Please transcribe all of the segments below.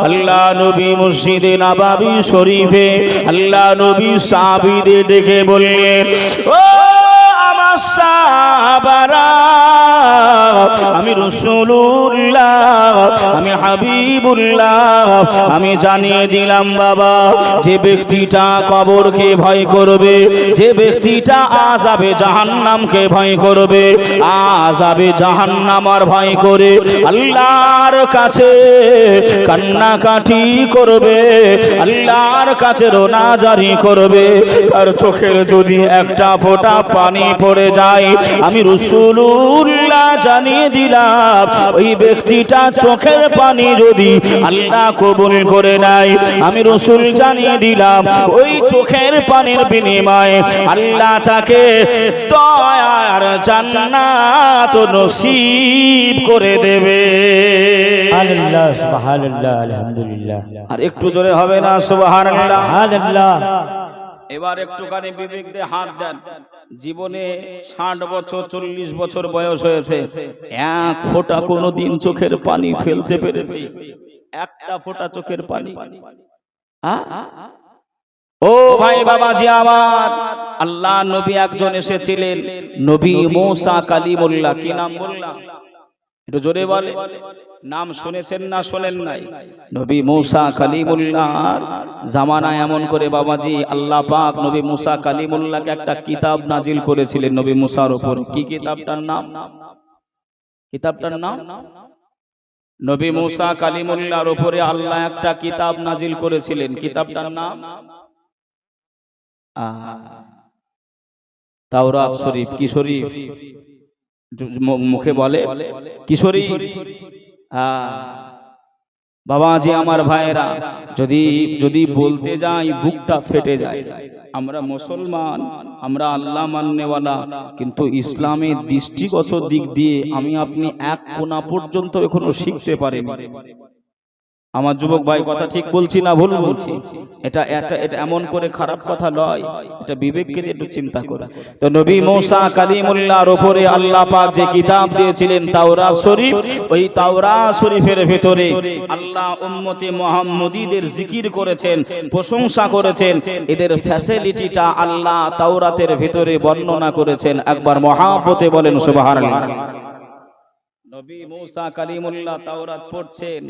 আল্লাহ নবী মসজিদে নববী শরীফে আল্লাহ নবী সাহাবীদের ডেকে বললেন, ও আমার সাহাবারা, আমি রাসূলুল্লাহ, আমি হাবিবুল্লাহ, আমি জানিয়ে দিলাম বাবা, যে ব্যক্তিটা কবরকে ভয় করবে, যে ব্যক্তিটা আযাবে জাহান্নামকে ভয় করবে, আযাবে জাহান্নামার ভয় করে আল্লাহর কাছে কান্নাকাটি করবে, আল্লাহর কাছে রোনাজারি করবে, তার চোখের যদি একটা ফোঁটা পানি পড়ে যায়, আমি রাসূলুল্লাহ জানিয়ে দিলাম, ওই ব্যক্তিটা চোখের পানি যদি আল্লাহ কবুল করে নেয়, আমি রাসূল জানিয়ে দিলাম, ওই চোখের পানির বিনিময়ে আল্লাহ তাকে দয়ার জান্নাত নসিব করে দেবে। সুবহানাল্লাহ, সুবহানাল্লাহ, আলহামদুলিল্লাহ। আর একটু জোরে হবে না সুবহানাল্লাহ? সুবহানাল্লাহ। এবার একটুখানি বিবেক দিয়ে হাত দেন। জীবনে 60 বছর 40 বছর বয়স হয়েছে, এক ফোঁটা কোনোদিন চোখের পানি ফেলতে পেরেছি? একটা ফোঁটা চোখের পানি? ও ভাই বাবাজি আমার, আল্লাহ নবী একজন এসেছিলেন, নবী মুসা কালিমুল্লাহ। কি নাম বললাম? একটু জোরে বলে। নাম শুনেছেন না শোনেন নাই? নবী মুসা কালিমুল্লাহর জামানায় এমন করে বাবাজি আল্লাহ পাক নবী মুসা কালিমুল্লাহকে একটা কিতাব নাজিল করেছিলেন নবী মুসার উপর। কি কিতাবটার নাম? কিতাবটার নাম নবী মুসা কালিমুল্লাহর উপরে আল্লাহ একটা কিতাব নাজিল করেছিলেন। কিতাবটার নাম তাওরাত শরীফ। কি শরীফ? মুখে বলে কি শরীফ? বাবাজি আমার ভাইয়েরা, যদি বলতে যাই বুকটা ফেটে যায়। আমরা মুসলমান, আমরা আল্লাহ মাননেওয়ালা, কিন্তু ইসলামের দৃষ্টিগত দিক দিয়ে আমি আপনি এক কোণা পর্যন্ত এখনো শিখতে পারিনি। আমার যুবক ভাই, কথা ঠিক বলছি না ভুল বলছি? এটা এমন করে খারাপ কথা নয়, এটা বিবেককে দিয়ে একটু চিন্তা করে। তো নবী মুসা কালিমুল্লাহর উপরে আল্লাহ পাক যে কিতাব দিয়েছিলেন তাওরাত শরীফ, ওই তাওরাত শরীফের ভিতরে আল্লাহ উম্মতে মুহাম্মদীদের জিকির করেছেন, প্রশংসা করেছেন, এদের ফ্যাসিলিটিটা আল্লাহ তাওরাতের ভিতরে বর্ণনা করেছেন। একবার মহাব্বতে বলেন সুবহানাল্লাহ। নবী মুসা কালিমুল্লাহ তাওরাত পড়ছেন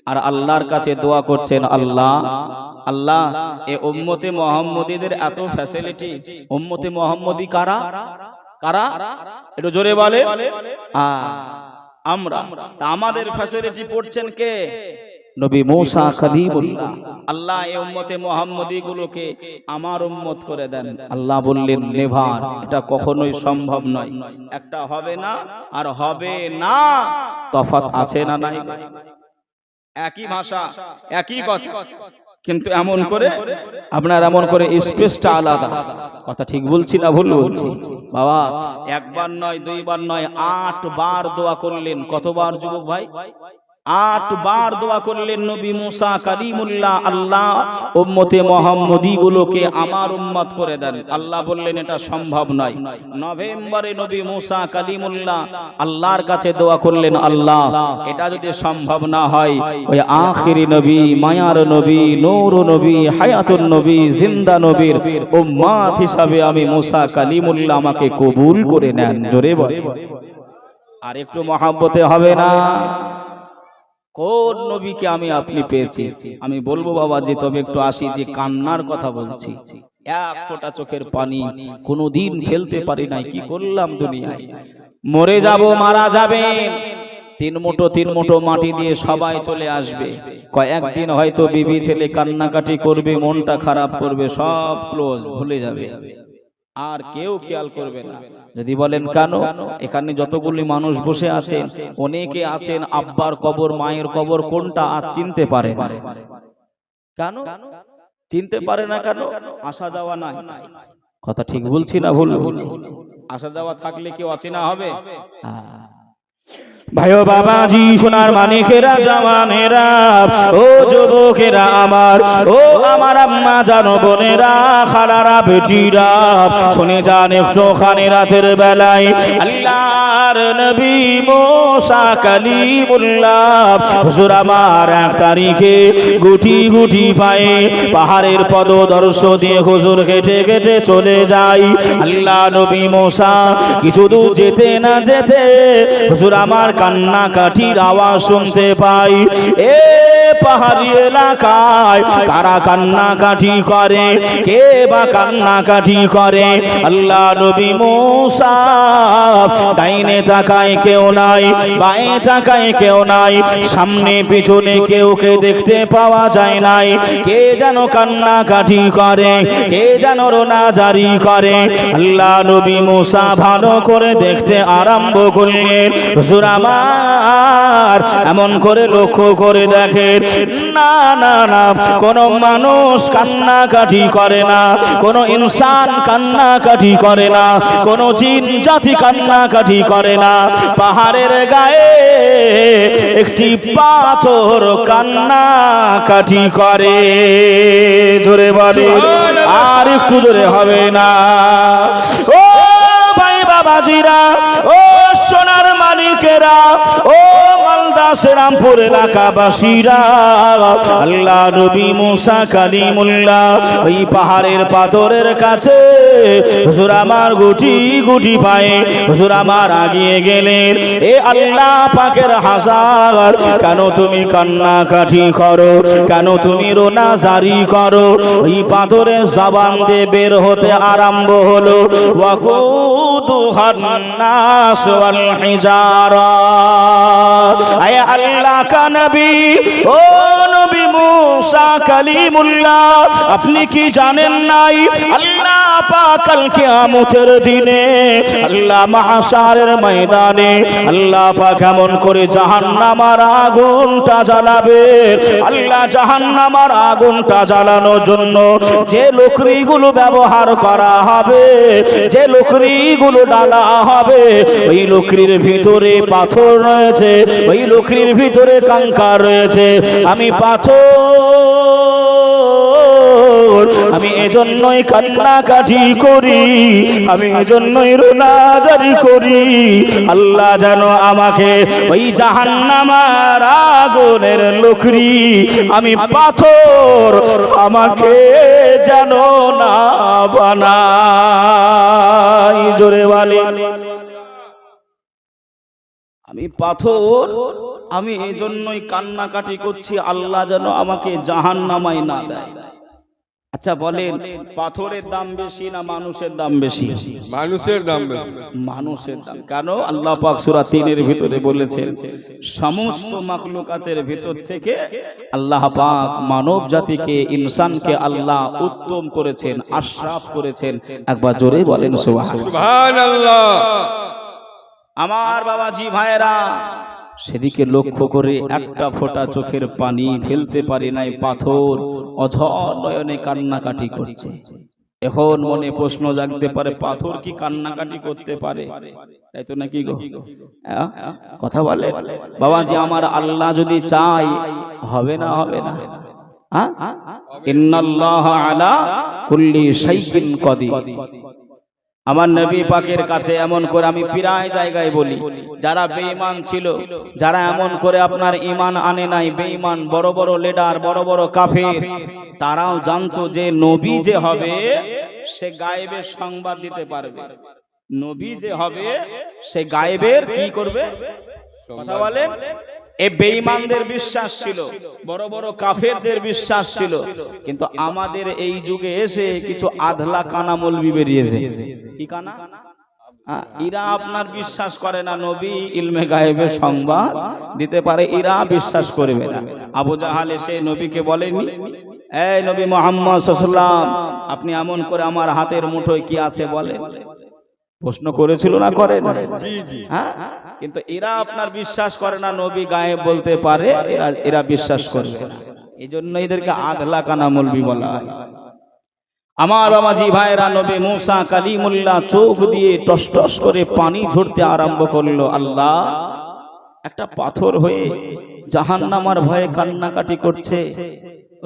আর আল্লাহর কাছে দোয়া করছেন, আল্লাহ আল্লাহ এ উম্মতে মুহাম্মদীদের এত ফ্যাসিলিটি। উম্মতে মুহাম্মদী কারা কারা? একটু জোরে বলে। আমরা। আমাদের ফ্যাসিলিটি পড়ছেন কে? নবী মুসা কালিমুল্লাহ। আল্লাহ এই উম্মতে মুহাম্মদী গুলোকে আমার উম্মত করে দেন। আল্লাহ বললেন, নেভার, এটা কখনোই সম্ভব নয়। একটা হবে না আর হবে না, তফাৎ আছে না নাই? একই ভাষা, একই কথা, কিন্তু এমন করে আপনার এমন করে স্পেসটা আলাদা। কথা ঠিক বলছি না ভুল বলছি? বাবা একবার নয়, দুইবার নয়, 8 বার দোয়া করলেন। কতবার যুবক ভাই? 8 বার দোয়া করলেন নবী মুসা কালিমুল্লাহ, আল্লাহ উম্মতে মুহাম্মদী গুলোকে আমার উম্মত করে দেন। আল্লাহ বললেন এটা সম্ভব নয়। নভেম্বরে নবী মুসা কালিমুল্লাহ আল্লাহর কাছে দোয়া করলেন, আল্লাহ এটা যদি সম্ভব না হয়, ওই আখিরি নবী, মায়ার নবী, নূর নবী, হায়াতুন নবী, জিন্দা নবীর উম্মত হিসাবে আমি মুসা কালিমুল্লাহ, আমাকে কবুল করে নেন। জোরে বলে। আর একটু মহব্বতে হবে না? কোন নবীকে আমি আপনি পেয়েছি? আমি বলবো বাবা যে তবে একটু আসি যে কান্নার কথা বলছি। এক ফোঁটা চোখের পানি কোনোদিন ফেলতে পারি নাই। কি করলাম দুনিয়ায়? মরে যাব, মারা যাবেন, 3 মুঠো মাটি দিয়ে সবাই চলে আসবে। কয়েকদিন হয়তো বিবি ছেলে কান্নাকাটি করবে, মনটা খারাপ করবে, সব ক্লোজ, ভুলে যাবে, আর কেউ খেয়াল করবে না। যদি বলেন কেন? এখানে যতগুলি মানুষ বসে আছেন, অনেকে আছেন আব্বার কবর, মায়ের কবর কোনটা আর চিনতে পারে না। কেন চিনতে পারে না? কেন? আসা যাওয়া নাই। কথা ঠিক বলছি না ভুল বলছি? আসা যাওয়া থাকলে কেউ অচেনা হবে? ভাইও বাবাজি সোনার মানিকেরা জওয়ানেরা ও যুবকেরা আমার ও আমার আম্মা জানো বোনেরা খালারা বেটিরা শুনে যান একটুখানি রাতের বেলায় আল্লাহর নবী মুসা কালিমুল্লাহ হুজুর আমার 1 তারিখে গুটি গুটি পায়ে পাহাড়ের পদদর্শ দিয়ে হুজুর হেঁটে হেঁটে চলে যায় আল্লাহ নবী মুসা কিছু দূর যেতে না যেতে হুজুর আমার কান্নাকাটির আওয়াজ শুনতে পাই এ পাহাড়ি এলাকায় কারা কান্নাকাটি করে কে বা কান্নাকাটি করে আল্লাহ নবী মুসা ডাইনে তাকায় কেউ নাই বাঁয়ে তাকায় কেউ নাই সামনে পিছনে কেউকে দেখতে পাওয়া যায় নাই কে যেন কান্নাকাটি করে কে যেন রোনাজারি করে আল্লাহ নবী মুসা ভালো করে দেখতে আরম্ভ করলেন হুজুর আমার এমন করে লক্ষ্য করে দেখেন না না না কোন মানুষ কান্নাকাটি করে না কোন ইনসান কান্নাকাটি করে না কোন জিন জাতি কান্নাকাটি করে না পাহাড়ের গায়ে একটি পাথর কান্নাকাটি করে জোরে বলে আর একটু জোরে হবে না ও ভাই বাবাজিরা ও সোনার মালিকেরা ও মালদা শ্রীরামপুর এলাকাবাসীরা আল্লাহ নবী মুসা কালিমুল্লাহ ওই পাহাড়ের পাথরের কাছে হুজুর আমার গুটি গুটি পায়ে হুজুর আমার আগিয়ে গেলেন এ আল্লাহ পাকের হাজার কেন তুমি কান্নাকাটি করো কেন তুমি রোনাজারি করো ওই পাথরের জবান দিয়ে বের হতে আরম্ভ হলো ওয়াকুদুহান নাস ওয়াল হিজারা আয় আল্লাহ কা নবী ও নবী মুসা কালিমুল্লাহ আপনি কি জানেন নাই আল্লাহ পাক কাল কিয়ামতের দিনে আল্লাহ মাহশারের ময়দানে আল্লাহ পাক এমন করে জাহান্নামের আগুনটা জ্বালাবে আল্লাহ জাহান্নামের আগুনটা জ্বালানোর জন্য যে লকড়িগুলো ব্যবহার করা হবে যে লকড়িগুলো ডালা হবে ওই লকড়ির ভিতরে পাথর রয়েছে ওই লকড়ির ভিতরে কাঙ্কার রয়েছে আমি পাথর আমি এজন্যই কান্নাকাটি করি আমি এজন্যই রোনাজারি করি আল্লাহ যেন আমাকে ওই জাহান্নামের আগুনের লকড়ি আমি পাথর আমাকে যেন না বানাই জোরে বলে আমি পাথর আমি এজন্যই কান্নাকাটি করছি আল্লাহ যেন আমাকে জাহান্নামায় না দেয় আচ্ছা বলেন পাথরের দাম বেশি না মানুষের দাম বেশি মানুষের দাম বেশি মানুষের দাম কেন আল্লাহ পাক সূরা 3 এর ভিতরে বলেছেন সমস্ত মাখলুকাতের ভিতর থেকে আল্লাহ পাক মানব জাতিকে ইনসানকে আল্লাহ উত্তম করেছেন আশরাফ করেছেন একবার জোরে বলেন সুবহানাল্লাহ আমার বাবাজি ভাইরা সেদিকে লক্ষ্য করে একটা ফোঁটা চোখের পানি ফেলতে পারি নাই পাথর অঝর নয়নে কান্নাকাটি করছে এখন মনে প্রশ্ন জাগতে পারে পাথর কি কান্নাকাটি করতে পারে তাই তো নাকি গো কথা বলে বাবাজি আমার আল্লাহ যদি চাই হবে না হবে না ইন্নাল্লাহা আলা কুল্লি শাইইন কাদির আমার নবী পাকের কাছে এমন করে আমি প্রায় জায়গায় বলি যারা বেঈমান ছিল যারা এমন করে আপনার ঈমান আনে নাই বেঈমান বড় বড় লিডার বড় বড় কাফের তারাও জানতো যে নবী যে হবে সে গায়েবের সংবাদ দিতে পারবে নবী যে হবে সে গায়েবের কি করবে কথা বলেন এই বেঈমানদের বিশ্বাস ছিল বড় বড় কাফেরদের বিশ্বাস ছিল কিন্তু আমাদের এই যুগে এসে কিছু আধলা কানা মৌলবি বেরিয়েছে কি কানা এরা আপনার বিশ্বাস করে না নবী ইলমে গায়েবের সংবাদ দিতে পারে এরা বিশ্বাস করবে না আবু জাহাল এসে নবীকে বলেনি এই নবী মুহাম্মদ সাল্লাল্লাহু আলাইহি ওয়াসাল্লাম আপনি এমন করে আমার হাতের মুঠোয় কি আছে বলেন প্রশ্ন করেছিল না করে হ্যাঁ কিন্তু এরা আপনার বিশ্বাস করে না নবী গায়েব বলতে পারে এরা বিশ্বাস করবে না এইজন্য এদেরকে আধলা কানা মৌলবি বলা হয় আমার বাবাজি ভাইরা নবী মুসা কালিমুল্লাহ চোখ দিয়ে টস টস করে পানি ঝরতে আরম্ভ করলো আল্লাহ একটা পাথর হয়ে জাহান্নামার ভয়ে কান্নাকাটি করছে,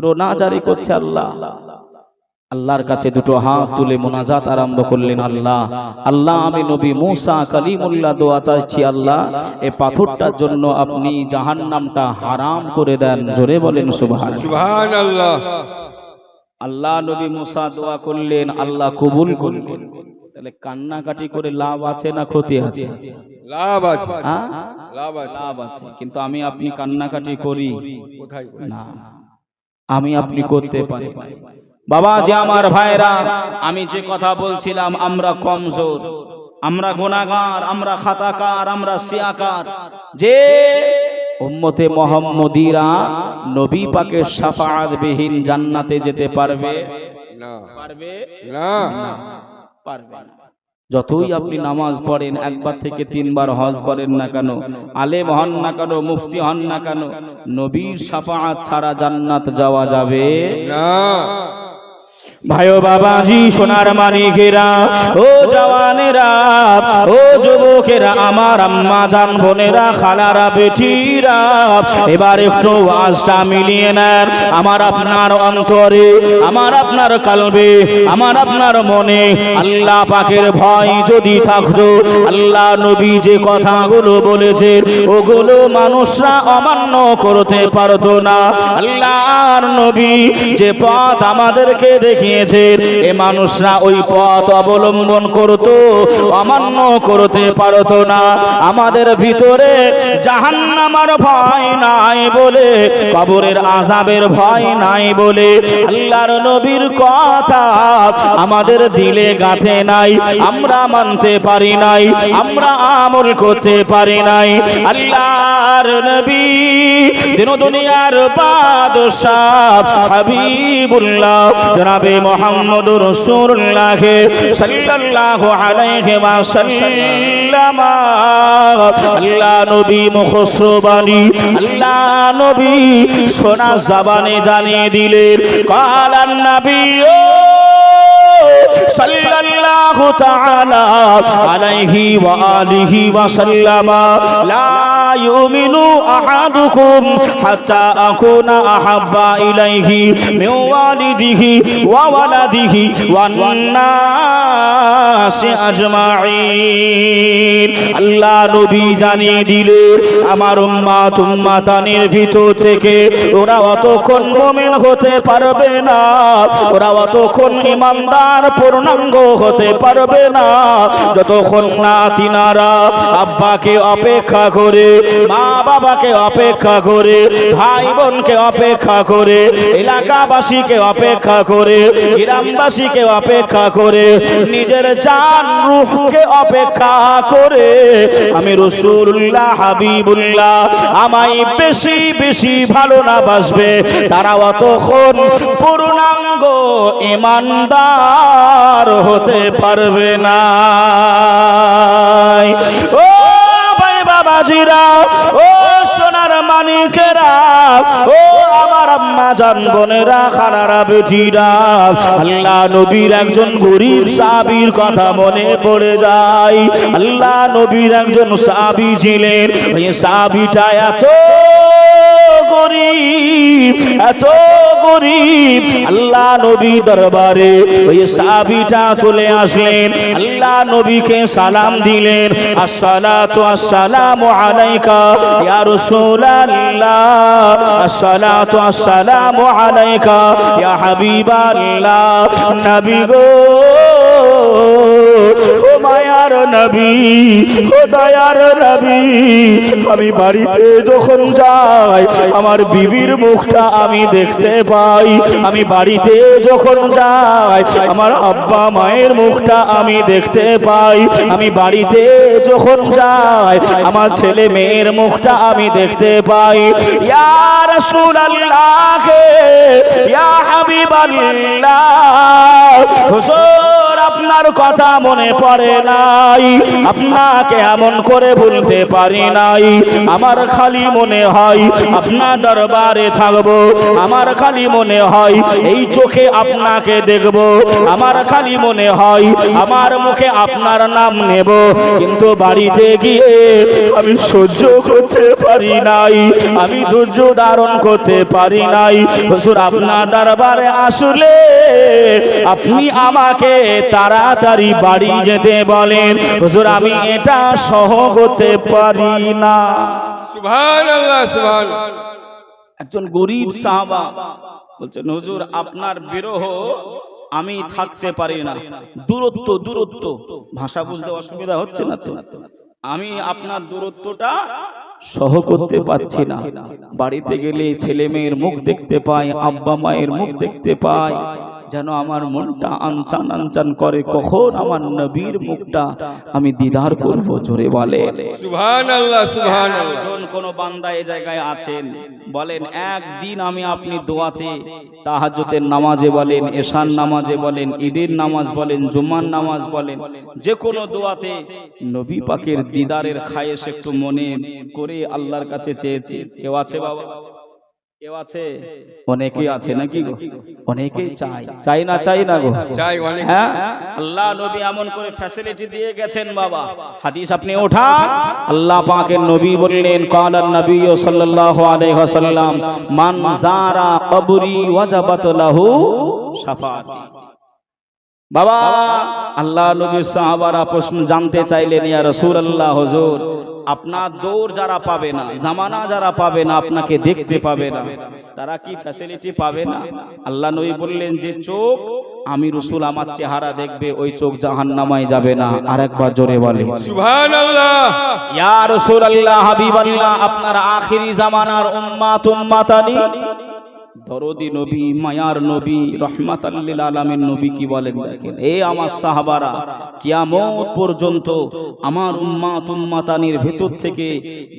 রোনা জারি করছে। আল্লাহর কাছে দুটো হাত তুলে মোনাজাত আরম্ভ করলেন। আল্লাহ, আল্লাহ, আমি নবী মুসা কালিমুল্লাহ দোয়া চাইছি, আল্লাহ এই পাথরটার জন্য আপনি জাহান্নামটা হারাম করে দেন। জোরে বলেন সুবহানাল্লাহ। সুবহানাল্লাহ। আল্লাহ নবী মুসা দোয়া করলেন, আল্লাহ কবুল করলেন। তাহলে কান্নাকাটি করে লাভ আছে না ক্ষতি আছে? লাভ আছে, হ্যাঁ, লাভ আছে। কিন্তু আমি আপনি কান্নাকাটি করি কোথায় না, আমি আপনি করতে পারি। বাবা যে আমার ভাইরা, আমি যে কথা বলছিলাম, আমরা কমজোর, আমরা গুনাহগার, আমরা খাতাকার, আমরা সিয়াকার। যে উম্মতে মুহাম্মদীরা নবী পাকের শাফাআত বিহীন জান্নাতে যেতে পারবে না, পারবে না, পারবে না। যতই আপনি নামাজ পড়েন, একবার থেকে 3 বার হজ করেন না কেন, আলেম হন না কেন, মুফতি হন না কেন, নবীর শাফাআত ছাড়া জান্নাত যাওয়া যাবে না। ভাইও বাবাজি, সোনার মানিকেরা, ও জওয়ানেরা, ও যুবকেরা, আমার আম্মা জান বোনেরা, খালারা, বেটিরা, এবার একটু ওয়াজটা মিলিয়ে নেন। আমার আপনার অন্তরে, আমার আপনার কলবে, আমার আপনার মনে আল্লাহ পাকের ভয় যদি থাকতো, আল্লাহ নবী যে কথাগুলো বলেছে ওগুলো মানুষরা অমান্য করতে পারতো না। আল্লাহর নবী যে পথ আমাদেরকে দেখিয়েছেন, এ মানুষরা ওই পথ অবলম্বন করত, অমান্য করতে পারতো না। আমাদের ভিতরে জাহান্নামের ভয় নাই বলে, কবরের আযাবের ভয় নাই বলে, আল্লাহর নবীর কথা আমাদের দিলে গাঁথে নাই, আমরা মানতে পারি নাই, আমরা আমল করতে পারি নাই। আল্লাহর নবী দিন দুনিয়ার বাদশাহ হাবিবুল্লাহ জনাবে মুহাম্মদুর রাসূলুল্লাহ সাল্লাল্লাহু আলাইহি ওয়াসাল্লাম, আল্লাহ নবী মুখসরবানী, আল্লাহ নবী সোনা জবানে জানিয়ে দিলেন, কালান নবী সাল্লাল্লাহু তাআলা আলাইহি ওয়া আলিহি ওয়া সাল্লামা, লা ইউমিনু আহাদুকুম হাত্তা আকুনা আহাব্বা ইলাইহি মিন ওয়ালিদিহি ওয়া ওয়ালাদিহি ওয়ান নাসি আজমাইন। আল্লাহ নবী জানিয়ে দিলেন, আমার উম্মাত উম্মাতানের ভিতর থেকে ওরা অতক্ষণ মুমিন হতে পারবে না, ওরা অতক্ষণ ঈমানদার পূর্ণাঙ্গ হতে পারবে না, যতক্ষণ না তিনারা আব্বাকে অপেক্ষা করে, মা বাবাকে অপেক্ষা করে, ভাই বোনকে অপেক্ষা করে, এলাকাবাসীকে অপেক্ষা করে, গ্রামবাসীকে অপেক্ষা করে, নিজের জান রূহকে অপেক্ষা করে, আমি রাসূলুল্লাহ হাবিবুল্লাহ আমায় বেশি বেশি ভালো না বাসবে, তারা অতক্ষণ পূর্ণাঙ্গ ঈমানদার হতে পারবে না। ও ভাই বাবাজিরা, ও সোনার মানিকেরা, ও আমার আম্মা জান বোনেরা, খালারা, বেটিরা, আল্লাহ নবীর একজন গরীব সাহাবীর কথা মনে পড়ে যায়। আল্লাহ নবীর একজন সাহাবী ছিলেন, ওই সাহাবীটা এত গরীব, এত গরীব, আল্লাহ নবী দরবারে ওই সাহাবীটা চলে আসলেন, আল্লাহ নবীকে সালাম দিলেন, আসসালাতু আসসালামু আলাইকা ইয়া রাসূলুল্লাহ, আসসালাতু আসসালামু আলাইকা ইয়া হাবিবাল্লাহ। নবী গো, ও মায়ার নবী, ও দয়ার নবী, আমি বাড়িতে যখন যাই আমার বিবির মুখটা আমি দেখতে পাই, আমি বাড়িতে যখন যাই আমার আব্বা মায়ের মুখটা আমি দেখতে পাই, আমি বাড়িতে যখন যাই আমার ছেলে মেয়ের মুখটা আমি দেখতে পাই। ইয়া রাসূলুল্লাহ, ইয়া হাবিবাল্লাহ, হুজুর আপনার কথা মনে পড়ে পারে নাই, আপনাকে এমন করে ভুলতে পারি নাই। আমার খালি মনে হয় আপনার দরবারে থাকবো, আমার খালি মনে হয় এই চোখে আপনাকে দেখব, আমার খালি মনে হয় আমার মুখে আপনার নাম নেব, কিন্তু বাড়িতে গিয়ে আমি সহ্য করতে পারি নাই, আমি ধৈর্য ধারণ করতে পারি নাই। হুজুর আপনার দরবারে আসলে আপনি আমাকে তাড়াতাড়ি বাড়ি যেতে বলেন, হুজুর আমি এটা সহ করতে পারি না। সুবহানাল্লাহ, সুবহানাল্লাহ। একজন গরীব সাহাবা বলছেন, হুজুর আপনার বিরহ আমি থাকতে পারি না, দূরত্ব দূরত্ব, ভাষা বুঝতে অসুবিধা হচ্ছে না তো? আমি আপনার দূরত্বটা সহ করতে পারছি না। বাড়িতে গেলে ছেলে মেয়ের মুখ দেখতে পাই, আব্বা মায়ের মুখ দেখতে পাই, যেন আমার মনটা আনচান আনচান করে, কখন আমার নবীর মুখটা আমি দিদার করব। জোরে বলে সুবহানাল্লাহ, সুবহানাল্লাহ। একজন কোন বান্দা এই জায়গায় আছেন, বলেন একদিন আমি আপনি দোয়াতে, তাহাজ্জুদের নামাজে বলেন, এশার নামাজে বলেন, ঈদের নামাজ বলেন, জুমার নামাজ বলেন, যে কোনো দোয়াতে নবী পাকের দিদারের খায়েশ একটু মনে করে আল্লাহর কাছে চেয়েছি। কেউ আছে বাবা? কেউ আছে? অনেকেই আছে নাকি গো? অনেকেই চাই, চাই না চাই না গো? চাই অনেক। হ্যাঁ, আল্লাহ নবী এমন করে ফ্যাসিলিটি দিয়ে গেছেন বাবা। হাদিস আপনি ওঠান, আল্লাহ পাকের নবী বললেন, কালান নবী সাল্লাল্লাহু আলাইহি ওয়াসাল্লাম, মান যারা কবরি ওয়াজাবাত লাহু শাফাআতি। বাবা, আল্লাহ নবীর সাহাবারা প্রশ্ন জানতে চাইলেন, ইয়া রাসূলুল্লাহ, হুজুর আপনার দৌড় যারা পাবে না, জামানা যারা পাবে না, আপনাকে দেখতে পাবে না, তারা কি ফ্যাসিলিটি পাবে না? আল্লাহ নবী বললেন, যে চোখ আমি রাসূল আমার চেহারা দেখবে, ওই চোখ জাহান্নামায় যাবে না। আরেকবার জোরে বলে সুবহানাল্লাহ। ইয়া রাসূলুল্লাহ, হাবিবাল্লাহ, আপনার আখিরি জামানার উম্মাত উম্মাতানি দরদি নবী, মায়ার নবী, রহমাতাল লিল আলামিন নবী কি বলেন দেখেন, এ আমার সাহাবারা, কিয়ামত পর্যন্ত আমার উম্মাত উম্মাতানির ভেতর থেকে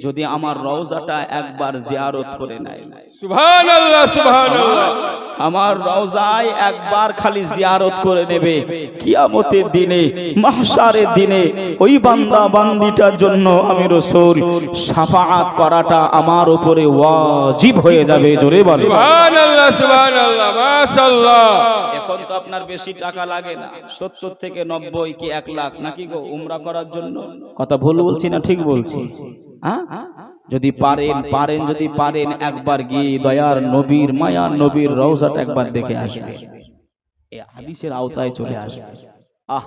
যদি আমার রওজাটা একবার জিয়ারত করে নেয়, সুবহানাল্লাহ, সুবহানাল্লাহ। আমার রওজায় একবার খালি জিয়ারত করে নেবে, কিয়ামতের দিনে, মাহশারের দিনে ওই বান্দা বান্দিটার জন্য আমি রাসূল শাফাআত করাটা আমার উপরে ওয়াজিব হয়ে যাবে। জোরে বলে সুবহানাল্লাহ, সুবহানাল্লাহ, মাশাআল্লাহ। এখন তো আপনার বেশি টাকা লাগে না, 70 থেকে 90 কি 1 লাখ নাকি গো উমরা করার জন্য? কথা ভুল বলছি না ঠিক বলছি? হ্যাঁ, যদি পারেন যদি পারেন একবার গিয়ে দয়ার নবীর, মায়ার নবীর রওজাটা একবার দেখে আসবে, এই হাদিসের আওতায় চলে আসবে। আহ,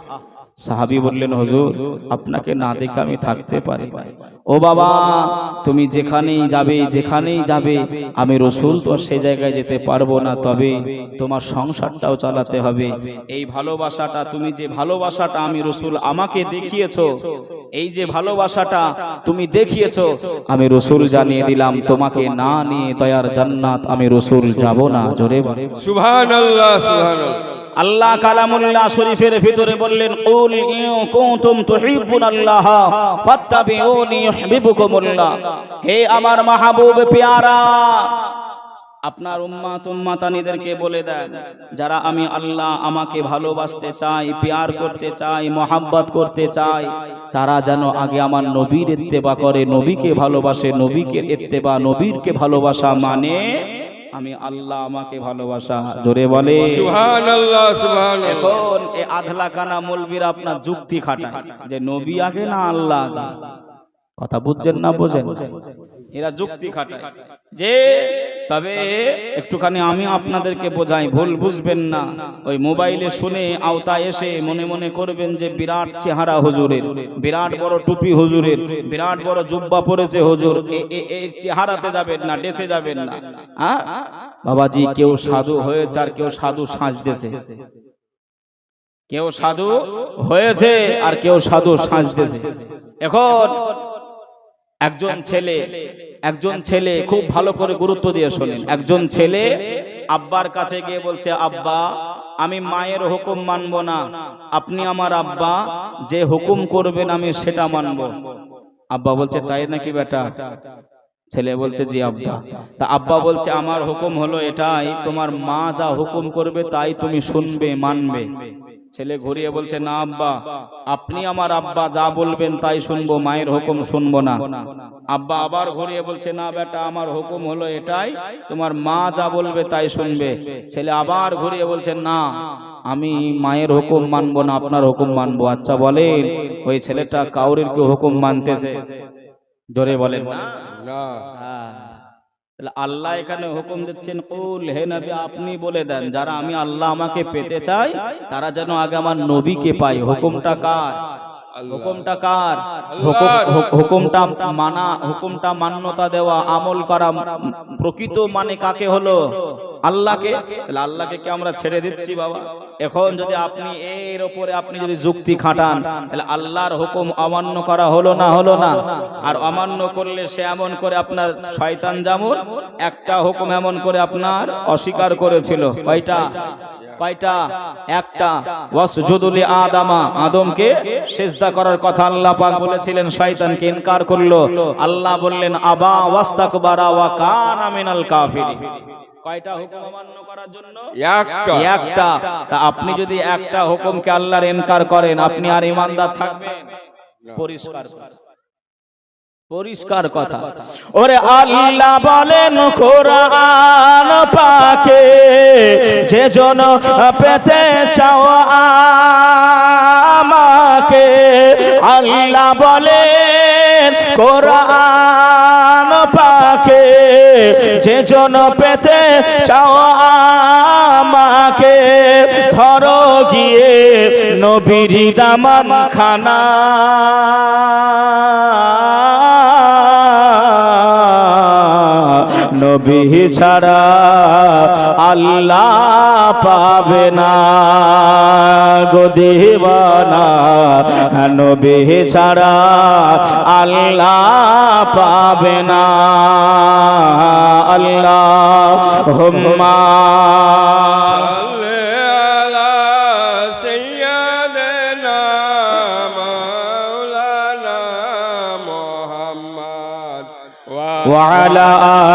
সাহাবী বললেন, হুজুর আপনাকে না দেখে আমি থাকতে পারি না। ও বাবা, তুমি যেখানেই যাবে, আমি রাসূল তো সেই জায়গায় যেতে পারবো না, তবে তোমার সংসারটাও চালাতে হবে। এই ভালোবাসাটা, তুমি যে ভালোবাসাটা আমি রাসূল আমাকে দেখিয়েছো, এই যে ভালোবাসাটা তুমি দেখিয়েছো, আমি রাসূল জানিয়ে দিলাম, তোমাকে না নিয়ে দয়ার জান্নাত আমি রাসূল যাব না। জোরে বলে সুবহানাল্লাহ, সুবহানাল্লাহ। আল্লাহ কালামুল্লাহ শরীফের ভিতরে বললেন, কুল ইন কুনতুম তুহিব্বুনাল্লাহ ফাত্তাবিউনি ইউহিব্বুকুমুল্লাহ। হে আমার মাহবুব পেয়ারা, আপনার উম্মাত উম্মাতানিদেরকে বলে দেন, যারা আমি আল্লাহ আমাকে ভালোবাসতে চাই, প্যার করতে চাই, মোহাব্বত করতে চাই, তারা যেন আগে আমার নবীর ইত্তেবা করে, নবীকে ভালোবাসে। নবীকে ইত্তেবা, নবীরকে ভালোবাসা মানে আমি আল্লাহ আমাকে ভালোবাসা। জোরে বলে সুবহানাল্লাহ, সুবহানাল্লাহ। এখন এই আধলা কানা মৌলবীরা আপনার যুক্তি খাটায় যে নবী আগে না আল্লাহ আগে। কথা বুঝছেন না বোঝেন? এরা যুক্তি খাটায় যে, তবে একটুখানি আমি আপনাদেরকে বোঝাই, ভুল বুঝবেন না। ওই মোবাইলে শুনে আওতায় এসে মনে মনে করবেন যে বিরাট চেহারা হুজুরের, বিরাট বড় টুপি হুজুরের, বিরাট বড় জুব্বা পরেছে হুজুর, এই চেহারাতে যাবেন না, ডেসে যাবেন না। হ্যাঁ বাবাজি, কেউ সাধু হয়েছে আর কেউ সাধু সাজতেছে, কেউ সাধু হয়েছে আর কেউ সাধু সাজতেছে। এখন একজন ছেলে খুব ভালো করে গুরুত্ব দিয়ে শোনেন, একজন ছেলে আব্বার কাছে গিয়ে বলছে, আব্বা আমি মায়ের হুকুম মানব না, আপনি আমার আব্বা, যে হুকুম করবেন আমি সেটা মানব। আব্বা বলছে, তাই নাকি বেটা? ছেলে বলছে, জি আব্বা। তা আব্বা বলছে, আমার হুকুম হলো এটাই, তোমার মা যা হুকুম করবে তাই তুমি শুনবে, মানবে। ছেলে ঘুরিয়ে বলছে, না আব্বা, আপনি আমার আব্বা, যা বলবেন তাই শুনবো, মায়ের হুকুম শুনবো না। আব্বা আবার ঘুরিয়ে বলছে, না বেটা, আমার হুকুম হলো এটাই, তোমার মা যা বলবে তাই শুনবে। ছেলে আবার ঘুরিয়ে বলছে, না আমি মায়ের হুকুম মানবো না, আপনার হুকুম মানবো। আচ্ছা বলেন, ওই ছেলেটা কাউরের কি হুকুম মানতেছে? জোরে বলেন না। না। তাহলে আল্লাহ এখানে হুকুম দিচ্ছেন, কুল, হে নবী আপনি বলে দেন, যারা আমি আল্লাহ আমাকে পেতে চাই তারা যেন আগে আমার নবীকে পায়। হুকুমটা কার? হুকুমটা কার? হুকুমটা মানা, হুকুমটা মান্যতা দেওয়া, আমল করা প্রকৃত মানে কাকে হলো? আল্লাহকে। তাহলে আল্লাহকে কি আমরা ছেড়ে দিচ্ছি বাবা? এখন যদি আপনি এর উপরে আপনি যদি যুক্তি খাটান, তাহলে আল্লাহর হুকুম অমান্য করা হলো না? হলো না? আর অমান্য করলে সে এমন করে আপনার শয়তান যেমন একটা হুকুম এমন করে আপনার অস্বীকার করেছিল। কয়টা? কয়টা? একটা। ওয়াসজুদু লি আদামা, আদমকে সিজদা করার কথা আল্লাহ পাক বলেছিলেন, শয়তানকে ইনকার করলো। আল্লাহ বললেন আবা ওয়াস্তাকবারা ওয়া কানা মিনাল কাফিরিন। কয়টা হুকুম অমান্য করার জন্য? একটা। তা আপনি যদি একটা হুকুমকে আল্লাহর ইনকার করেন, আপনি আর ঈমানদার থাকবেন? পরিষ্কার পরিষ্কার কথা। ওরে আল্লাহ বলেন কোরআন পাকে, যে জন পেতে চাও আমাকে, আল্লাহ বলেন কোরআন পাকে, যে জন পেতে চাও আমাকে, ধরো গিয়ে নবীর দামান খানা, নবী ছাড়া আল্লাহ পাবে না গো দেওয়ানা, নবী ছাড়া আল্লাহ পাবে না। আল্লাহুম্মা وعلى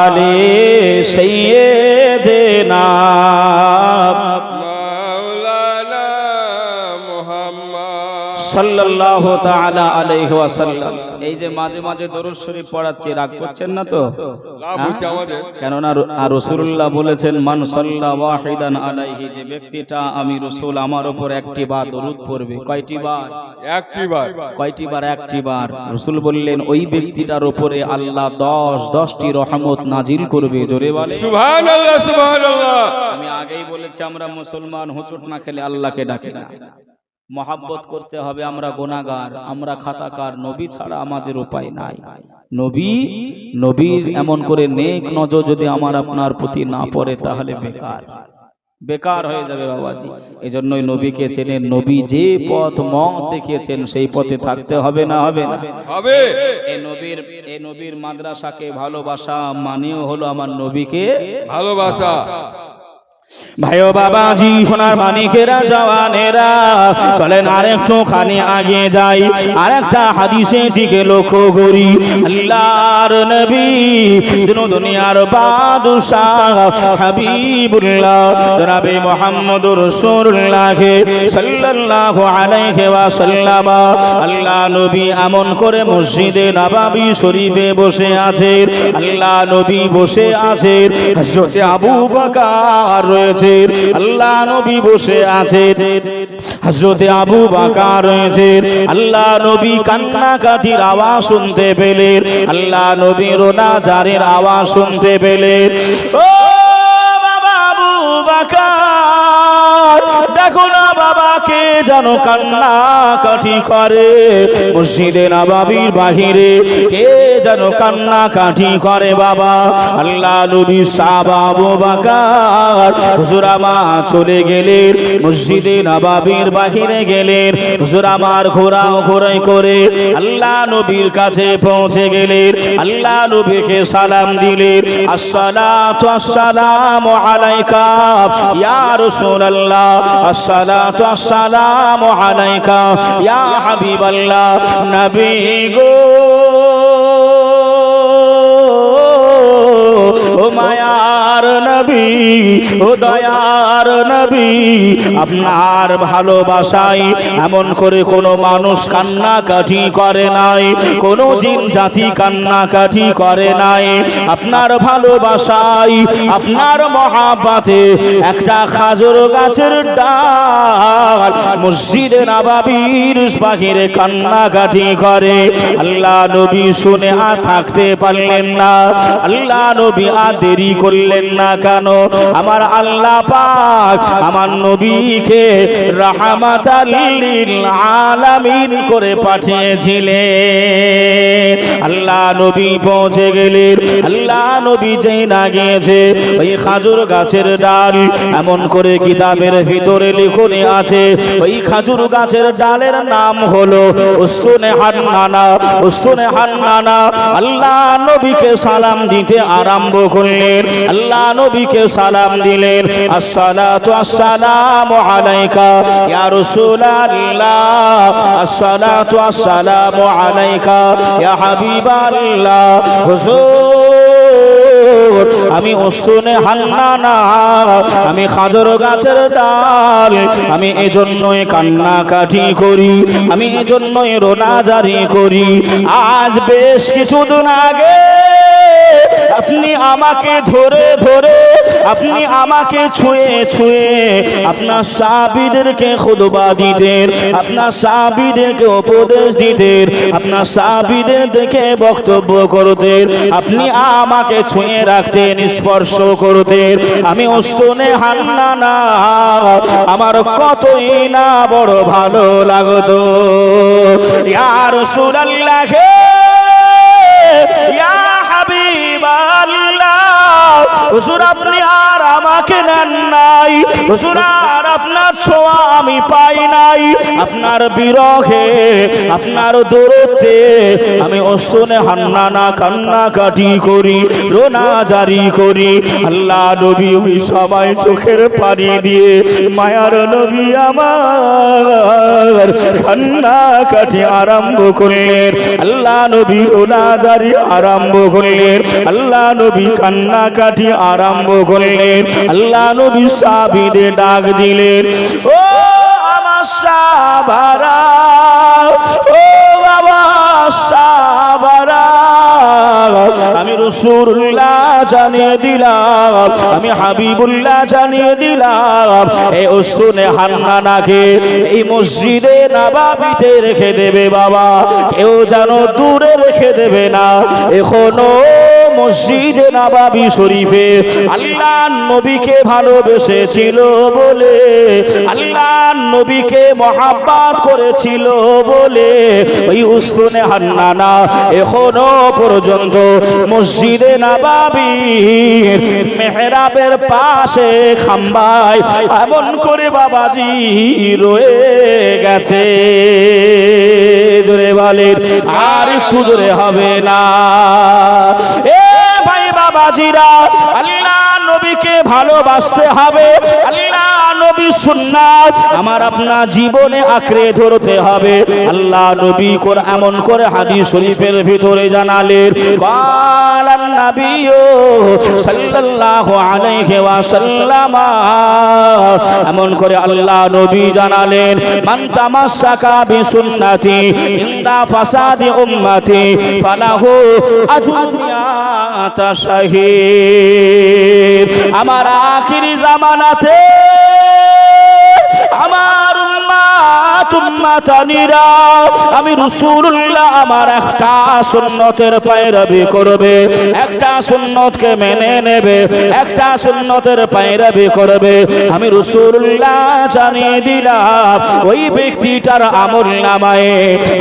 آل سيدنا مولانا محمد সাল্লাল্লাহু তাআলা আলাইহি ওয়াসাল্লাম। এই যে মাঝে মাঝে দরুদ শরীফ পড়াচ্ছি, রাগ করছেন না তো? কেননা রাসূলুল্লাহ বলেছেন, মান সাল্লা ওয়াহিদান আলাইহি, যে ব্যক্তিটা আমি রাসূল আমার উপর একটি বার দরুদ পড়বে। কয়টি বার? একটি বার। কয়টি বার? একটি বার। রাসূল বললেন ওই ব্যক্তিটার উপরে আল্লাহ 10টি রহমত নাজিল করবে। জোরে বলে সুবহানাল্লাহ, সুবহানাল্লাহ। আমি আগেই বলেছি, আমরা মুসলমান হুচুট না খেলে আল্লাহকে ডাকি না। মহাব্বত করতে হবে। আমরা গুনাহগার, আমরা খাতাকার, নবী ছাড়া আমাদের উপায় নাই। নবীর এমন করে নেক নজর যদি আমার আপনার প্রতি না পড়ে, তাহলে বেকার হয়ে যাবে বাবাজি। এজন্যই নবীকে চেনেন, নবী যে পথ মত দেখিয়েছেন সেই পথে থাকতে হবে না? হবে না? হবে। এই নবীর মাদ্রাসাকে ভালোবাসা মানেও হলো আমার নবীকে ভালোবাসা। ভাইও বাবাজি, সোনার মানিকেরা, জওয়ানেরা, চলেন আরেকটু খানি আগে যাই, আরেকটা হাদিসের দিকে লক্ষ্য করি। আল্লাহর নবী, দুনিয়ার বাদশাহ হাবিবুল্লাহ জনাবে মুহাম্মদুর রাসূলুল্লাহ সাল্লাল্লাহু আলাইহি ওয়াসাল্লাম, আল্লাহ নবী এমন করে মসজিদে নববী শরীফে বসে আছেন। আল্লাহ নবী বসে আছেন, হযরত আবু বকর রয়েছে, আল্লাহ নবী বসে আছেন, হযরত আবু বকর রয়েছে। আল্লাহ নবী কান্নাকাটির আওয়াজ শুনতে পেলেন, আল্লাহ নবী রোনাজারের আওয়াজ শুনতে পেলেন। ও বাবা আবু বকর, দেখো না বাবাকে যেন কান্নাকাটি করে, মসজিদে নববীর বাহিরে কে যেন কান্নাকাটি করে বাবা। আল্লাহ নবী সাহাবা আবু বকর হুজুর আমার চলে গেলেন, মসজিদে নববীর বাহিরে গেলেন। হুজুর আমার ঘোরাঘুরি করে আল্লাহ নবীর কাছে পৌঁছে গেলেন, আল্লাহ নবীকে সালাম দিলেন, আসসালাতু আসসালামু আলাইকা ইয়া রাসূলুল্লাহ, আসসালাতু আসসালামু আলাইকা ইয়া হাবিবাল্লাহ। নবী গো, ও মায়ার দয়ার নবী, ও দয়ার নবী, আপনার ভালোবাসায় এমন করে কোনো মানুষ কান্নাকাটি করে নাই, কোনো জিন জাতি কান্নাকাটি করে নাই। আপনার ভালোবাসায়, আপনার মহাব্বতে একটা খাজুর গাছের ডাল মসজিদে নববীর বাহিরে কান্নাকাটি করে। আল্লাহ নবী শুনে আর থাকতে পারলেন না, আল্লাহ নবী আর দেরি করলেন না কেন? আমার আল্লাহ পাক আমার নবীকে রাহমাতাল লিল আলামিন করে পাঠিয়েছিলেন। আল্লাহ নবী পৌঁছে গেলেন, আল্লাহ নবী যেই না গিয়েছে ওই খাজুর গাছের ডাল, এমন করে কিতাবের ভিতরে লিখনে আছে ওই খাজুর গাছের ডালের নাম হলো উস্তুনে হান্নানা। উস্তুনে হান্নানা আল্লাহ নবীকে সালাম দিতে আরম্ভ করলেন। আল্লাহ নবীকে সালাম দিলেন, আসসালাতু আসসালামু আলাইকা ইয়া রাসূলুল্লাহ, আসসালাতু আসসালামু আলাইকা ইয়া হাবিবাল্লাহ। হুজুর, আমি উস্তুনে হান্নানা, আমি খাজুর গাছের ডাল, আমি এজন্যই কান্নাকাটি করি, আমি এজন্যই রোনাজারি করি। আজ বেশ কিছুদিন আগে আপনি আমাকে ধরে ধরে, আপনি আমাকে ছুঁয়ে ছুঁয়ে আপনার সাহাবীদেরকে খুতবা দিতেন, আপনার সাহাবীদেরকে উপদেশ দিতেন, আপনার সাহাবীদের দেখে বক্তব্য করতেন, আপনি আমাকে ছুঁয়ে রাখতেন, স্পর্শ করতেন। আমি উস্তুনে হান্নানা, আমার কতই না বড় ভালো লাগতো। ইয়া রাসূলুল্লাহ, ইয়া হাবিবাল্লাহ, হুজুর আপনি আর আমাকে নেন নাই, হুজুর আর আপনার ছোঁয়া আমি পাই নাই, আপনার বিরহে, আপনার দূরত্বে আমি উস্তুনে হান্নানা কান্নাকাটি করি, রোনাজারি করি। আল্লাহ নবী ওই সবাই চোখের পানি দিয়ে মায়ার নবী আমার কান্নাকাটি আরম্ভ করলেন। আল্লাহ নবী রোনাজারি আরম্ভ করলেন, আল্লাহ নবী কান্নাকাটি আরম্ভ করলেন। আল্লাহ নবী সাহাবীদের ডাক দিলেন, ও আমার সাহাবারা, ও বাবা সাহাবারা, আমি রাসূলুল্লাহ জানিয়ে দিলাম, আমি হাবিবুল্লাহ জানিয়ে দিলাম, এই উস্তুনে হান্নানাকে এই মসজিদে নববীতে রেখে দেবে বাবা, কেউ যেন দূরে রেখে দেবে না। এখনো মসজিদে নববী শরীফে আল্লাহ নবীকে ভালোবেসেছিল বলে, আল্লাহ নবীকে মহব্বত করেছিল বলে ওই উস্তুনে হান্নানা এখনো পর্যন্ত মসজিদে নববীর মেহরাবের পাশে খাম্বায় এমন করে বাবাজি রয়ে গেছে। জোরে বলেন, আর একটু জোরে হবে না? এ ভাই বাবাজিরা, আল্লাহ নবীকে ভালোবাসতে হবে, আল্লাহ নবী সুন্নাত আমার আপনার জীবনে আঁকড়ে ধরতে হবে। আল্লাহ নবী এমন করে হাদিস শরীফের ভিতরে জানালেন, কালান নবিয়্যু সাল্লাল্লাহু আলাইহি ওয়াসাল্লাম, এমন করে আল্লাহ নবী জানালেন, মান তামাসসাকা বিসুন্নতি ইনদা ফাসাদি উম্মতি ফালাহু আজরুমিয়াতা শাহীদ। আমার আখিরি জামানাতে আমার উম্মাতানিরা, আমি রাসূলুল্লাহ আমার একটা সুন্নতের পয়রবি করবে, একটা সুন্নতকে মেনে নেবে, একটা সুন্নতের পয়রবি করবে। আমি রাসূলুল্লাহ জানিয়ে দিলাম, ওই ব্যক্তিটার আমলনামায়ে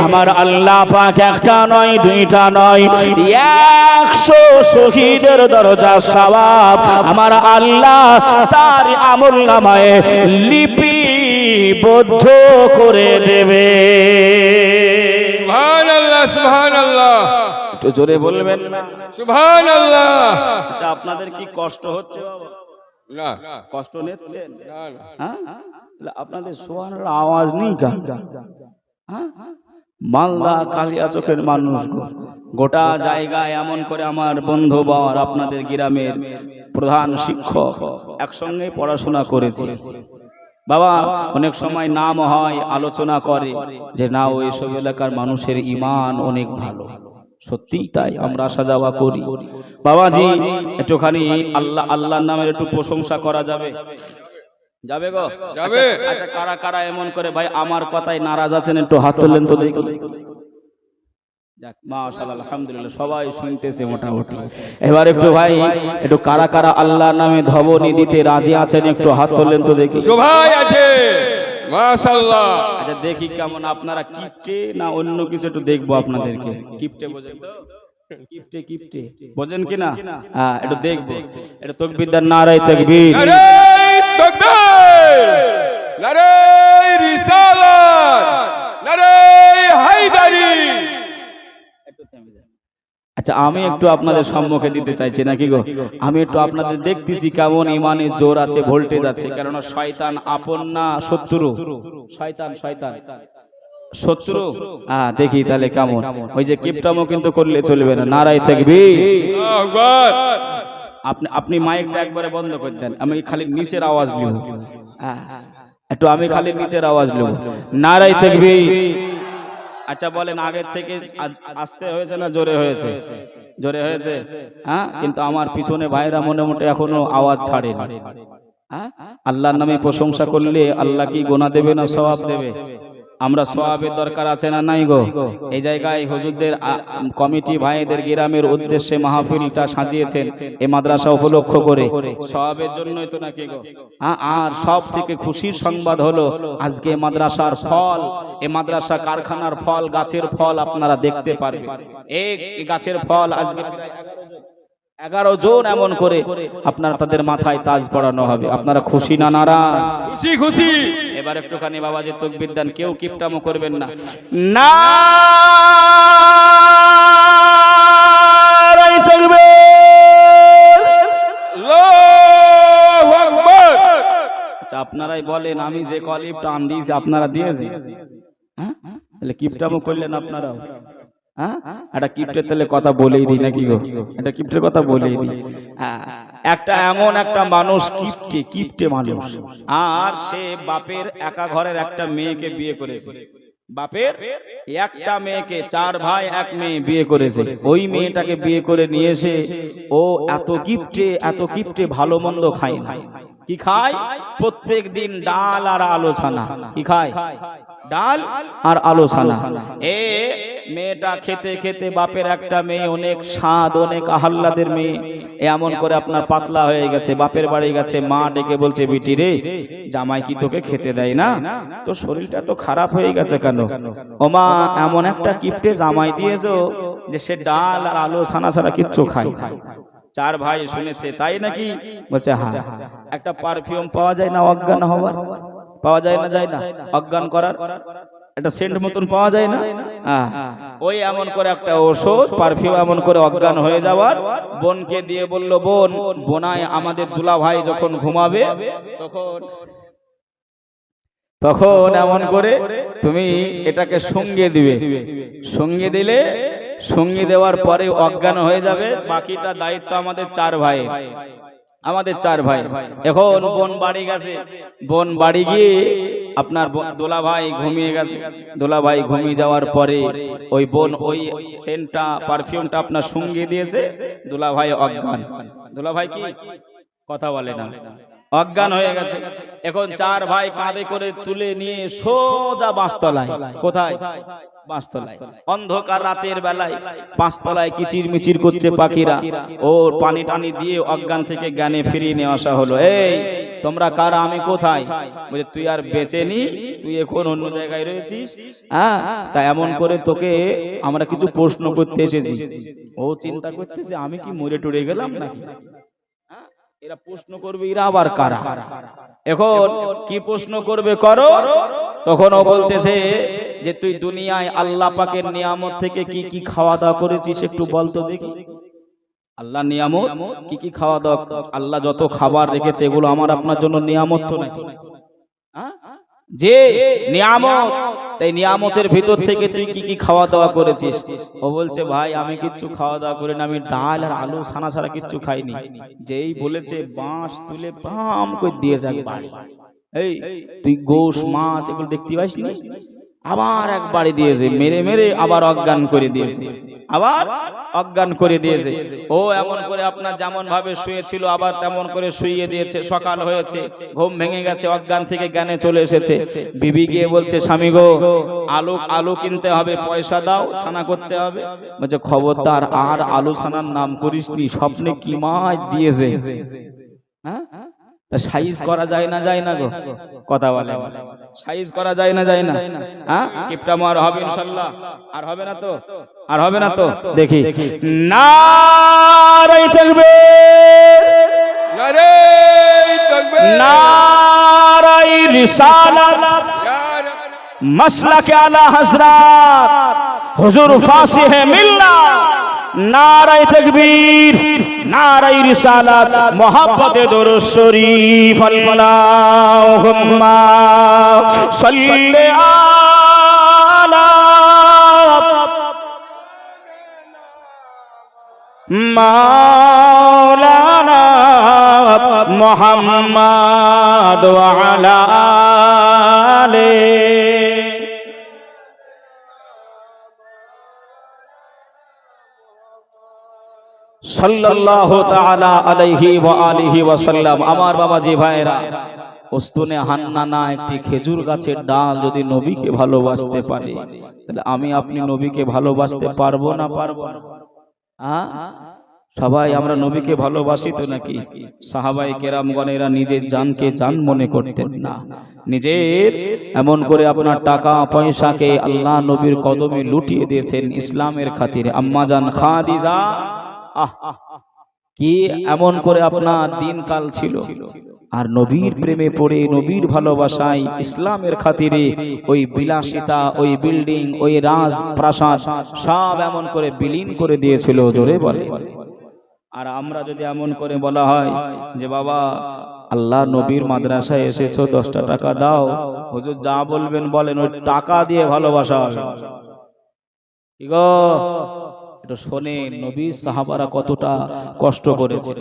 আমার আল্লাহ পাক একটা নয়, দুইটা নয়, 100 শহীদের দরজা সওয়াব আমার আল্লাহ তার আমলনামায়ে লিপিবদ্ধ করে দেবে। সুবহানাল্লাহ, সুবহানাল্লাহ, একটু জোরে বলবেন না? সুবহানাল্লাহ। আচ্ছা, আপনাদের কি কষ্ট হচ্ছে বাবা? না, কষ্ট নিচ্ছেন? না, না। হ্যাঁ, আপনাদের সুবহানাল্লাহ আওয়াজ নেই কেন? হ্যাঁ, মালদা কালিয়াচকের মানুষ গো। গোটা জায়গায় এমন করে আমার বন্ধু বর আপনাদের গ্রামের প্রধান শিক্ষক একসঙ্গে পড়াশোনা করেছে বাবা। অনেক সময় নাম হয়, আলোচনা করে যে না ওই সব এলাকার মানুষের ঈমান অনেক ভালো। সত্যিই তাই, আমরা আসা যাওয়া করি। বাবাজি একটুখানি আল্লাহর নামের একটু প্রশংসা করা যাবে? যাবে গো? যাবে। আচ্ছা কারা কারা এমন করে ভাই আমার কথায় নারাজ আছেন একটু হাত তুললেন তো দেখি। মাশাআল্লাহ, আলহামদুলিল্লাহ, সবাই শুনতেছে মোটামুটি। এবার একটু ভাই একটু কারা কারা আল্লাহর নামে ধবনি দিতে রাজি আছেন একটু হাত তুললেন তো দেখি। সবাই আছে, মাশাআল্লাহ। আচ্ছা দেখি কেমন আপনারা, কিপটে না অন্য কিছু একটু দেখবো আপনাদেরকে। কিপটে বোঝেন তো? কিপটে কিপটে বোঝেন কি না? হ্যাঁ একটু দেখবো। এটা তাকবীর, নারায়ে তাকবীর, নারে তাকবীর, নারে রিসালাত, নারে হায়দারি। আচ্ছা আমি একটু আপনাদের সম্মুখে দিতে চাইছি নাকি গো? আমি একটু আপনাদের দেখতেছি কেমন ইমানের জোর আছে, ভোল্টেজ আছে। কেননা শয়তান আপন না শত্রু? শয়তান শয়তান শত্রু। হ্যাঁ দেখি তাহলে কেমন। ওই যে কিপটামো কিন্তু করলে চলবে না। নারায়ে তাকবীর। আকবার। আপনি মাইকটা একবারে বন্ধ করে দেন, আমি খালি নিচের আওয়াজ নিব। একটু আমি খালি নিচের আওয়াজ নেব। নারায়ে তাকবীর। আচ্ছা বলেন আগের থেকে আস্তে হয়েছে না জোরে হয়েছে? জোরে হয়েছে। হ্যাঁ কিন্তু আমার পিছনে ভাইরা মনে মনে এখনো আওয়াজ ছাড়ে না। আল্লাহর নামে প্রশংসা করলে আল্লাহ কি গোনা দেবে না সওয়াব দেবে? আমরা সওয়াবের দরকার আছে না নাই গো? এই জায়গায় হুজুরদের কমিটি ভাইদের গ্রামের উদ্দেশ্যে মাহফিলটা সাজিয়েছেন এই মাদ্রাসা উপলক্ষ করে, সওয়াবের জন্যই তো নাকি গো? আর সব থেকে খুশির সংবাদ হলো আজকে মাদ্রাসার ফল, এই মাদ্রাসা কারখানার ফল, গাছের ফল আপনারা দেখতে পারবেন। এই গাছের ফল আজকে 11 জন এমন করে আপনারা তাদের মাথায় তাজ পড়ানো হবে। আপনারা খুশি না নারাজ? খুশি খুশি। এবার একটুখানি বাবাজি তাকবীর দেন, কেউ কিপটামো করবেন না। নারায়ে তাকবীর, আল্লাহু আকবার। আচ্ছা আপনারাই বলেন আমি যে কলিপটা আন দিয়েছি আপনারা দিয়েছেন? হ্যাঁ তাহলে কিপটামো করলেন আপনারাও? হ্যাঁ একটা কিপ্টের তাহলে কথা বলেই দিই নাকি গো? একটা কিপ্টের কথা বলেই দিই। একটা এমন একটা মানুষ কিপ্টে মানুষ, আর সে বাপের একা ঘরের একটা মেয়েকে বিয়ে করেছে। বাপের একটা মেয়েকে, 4 ভাই 1 মেয়ে বিয়ে করেছে। ওই মেয়েটাকে বিয়ে করে নিয়ে এসে ও এত কিপ্টে ভালো মন্দ খায় না। কি খায়? প্রত্যেক দিন ডাল আর আলোচনা। কি খায়? ডাল আর আলোচনা। এ মেয়েটা খেতে খেতে, বাপের একটা মেয়ে অনেক স্বাদ, অনেক আহ্লাদের মেয়ে, এমন করে আপনার পাতলা হয়ে গেছে। বাপের বাড়ি গেছে, মা ডেকে বলছে বিটি রে জামাই কি তোকে খেতে দেয় না? তোর শরীরটা তো খারাপ হয়ে গেছে কেন? ও মা এমন একটা কিপ্টে জামাই দিয়েছো যে সে ডাল আর আলোচনা ছাড়া কিচ্ছু খায় না। 4 ভাই শুনেছে, তাই নাকি? বলছে হ্যাঁ। একটা পারফিউম পাওয়া যায় না অজ্ঞান হওয়ার? পাওয়া যায় না? যায় না অজ্ঞান করার? একটা সেন্ট মতন পাওয়া যায় না? ওই এমন করে একটা ওষুধ, পারফিউম এমন করে অজ্ঞান হয়ে যাওয়ার, বোনকে দিয়ে বলল বোন, বোনায় আমাদের দুলা ভাই যখন ঘুমাবে তখন এমন করে তুমি এটাকে সঙ্গে দিবে। সঙ্গে দিলে, সঙ্গে দেওয়ার পরে অজ্ঞান হয়ে যাবে। বাকিটা দায়িত্ব আমাদের 4 ভাই, আমাদের 4 ভাই। এখন বোন বাড়ি গেছে, বোন বাড়ি গিয়ে আপনার দোলা ভাই ঘুমিয়ে গেছে। দোলা ভাই ঘুমিয়ে যাওয়ার পরে ওই বোন ওই সেন্টটা, পারফিউমটা আপনার সঙ্গে দিয়েছে। দোলা ভাই অজ্ঞান। দোলা ভাই কি কথা বলে না, অজ্ঞান হয়ে গেছে। এখন 4 ভাই কাঁধে করে তুলে নিয়ে সোজা 5 তলায়। কোথায়? 5 তলায়। অন্ধকার রাতের বেলায় 5 তলায় কিচির মিচির করছে পাখিরা। ও পানি টানি দিয়ে অজ্ঞান থেকে জ্ঞানে ফিরিয়ে নিয়ে আসা হলো। এই তোমরা কারা, আমি কোথায়? বলে তুই আর বেঁচে নি, তুই এখন অন্য জায়গায় রয়েছিস। হ্যাঁ তা এমন করে তোকে আমরা কিছু প্রশ্ন করতে এসেছি। ও চিন্তা করতেছে আমি কি মরে টরে গেলাম নাকি? এরা প্রশ্ন করবে, এরা আবার কারা? এখন কি প্রশ্ন করবে করো। তখন ও বলতেছে যে তুই দুনিয়ায় আল্লাহ পাকের নিয়ামত থেকে কি কি খাওয়া দাওয়া করেছিস একটু বলতো দেখি। আল্লাহ নিয়ামত কি কি খাওয়া দাওয়া, আল্লাহ যত খাবার রেখেছে এগুলো আমার আপনার জন্য নিয়ামত তো নাকি? যে নিয়ামত, তাই নিয়ামতের ভিতর থেকে তুই কি কি খাওয়া দাওয়া করেছিস? ও বলছে ভাই আমি কিচ্ছু খাওয়া দাওয়া করি না, আমি ডাল আর আলু ছানা ছাড়া কিচ্ছু খাইনি। যেই বলেছে বাঁশ তুলে পাম করে দিয়ে যাক বাড়ি, এই তুই গোশ মাছ এগুলো দেখতে পাসনি? আবার একবারে দিয়েছে, মেরে মেরে আবার অজ্ঞান করে দিয়েছে, আবার অজ্ঞান করে দিয়েছে। ও এমন করে আপনার যেমন ভাবে শুয়েছিল আবার তেমন করে শুইয়ে দিয়েছে। সকাল হয়েছে, ঘুম ভেঙে গেছে, অজ্ঞান থেকে জ্ঞানে চলে এসেছে। বিবি গিয়ে বলছে স্বামী গো আলু কিনতে হবে, পয়সা দাও, ছানা করতে হবে। বলছে খবরদার আর আলু ছানার নাম করিসনি, স্বপ্নে কি মাছ দিয়েছে। হ্যাঁ, সাইজ করা যায় না, যায় না গো, কথা বলে সাইজ করা যায় না, যায় না। হ্যাঁ, কিপটামো আর হবে ইনশাআল্লাহ? আর হবে না তো, আর হবে না তো। দেখি নারে তাকবীর, নারে তাকবীর, নারে রিসালাত, মাসলাকে আলা হযরত হুজুর ফাসিহ মিল্লাত। নারে তাকবীর, নারে রিসালাত, মোহাব্বতে দরুদ শরীফ। আল্লাহুম্মা সাল্লি আলা মাওলানা মুহাম্মদ ওয়া আলা আলিহি সাল্লাল্লাহু তাআলা আলাইহি ওয়া আলিহি ওয়া সাল্লাম। আমার বাবাজি ভাইরা, উস্তুনে হান্নানা একটি খেজুর গাছের ডাল যদি নবীকে ভালোবাসতে পারে, তাহলে আমি আপনি নবীকে ভালোবাসতে পারবো না পারবো না? সবাই আমরা নবীকে ভালোবাসি তো নাকি? সাহাবায়ে কেরামগণেরা নিজের জানকে জান মনে করতেন না, নিজের এমন করে আপনার টাকা পয়সাকে আল্লাহ নবীর কদমে লুটিয়ে দিয়েছেন ইসলামের খাতিরে। আম্মাজান খাদিজা কি এমন করে আপনার দিনকাল ছিল, আর নবীর প্রেমে পড়ে নবীর ভালোবাসায় ইসলামের খাতিরে ওই বিলাসিতা, ওই বিল্ডিং, ওই রাজপ্রাসাদ সব এমন করে বিলীন করে দিয়েছিল। জোরে বলে। আর আমরা যদি এমন করে বলা হয় যে বাবা আল্লাহ নবীর মাদ্রাসায় এসেছো, 10টা টাকা দাও, হুজুর যা বলবেন বলেন, ওই টাকা দিয়ে ভালোবাসা হবে। কি গো, এটা শোনেন নবীর সাহাবারা কতটা কষ্ট করেছে।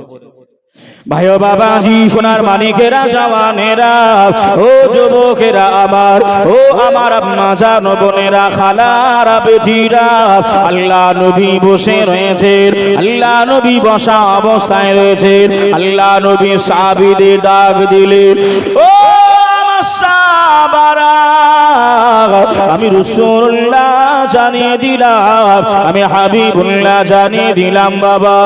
ভাই ও বাবাজি, সোনার মানিকেরা, জওয়ানেরা, ও যুবকেরা আমার, ও আমার আম্মা জান, বোনেরা, খালারা, বেটিরা, আল্লাহ নবী বসে রয়েছেন, আল্লাহ নবী বসা অবস্থায় রয়েছেন। আল্লাহ নবী সাহাবীদের ডাক দিলেন, ও আমার সাহাবারা, আমি রাসূলুল্লাহ জানিয়ে দিলাম, আমি হাবিবুল্লাহ জানিয়ে দিলাম বাবা,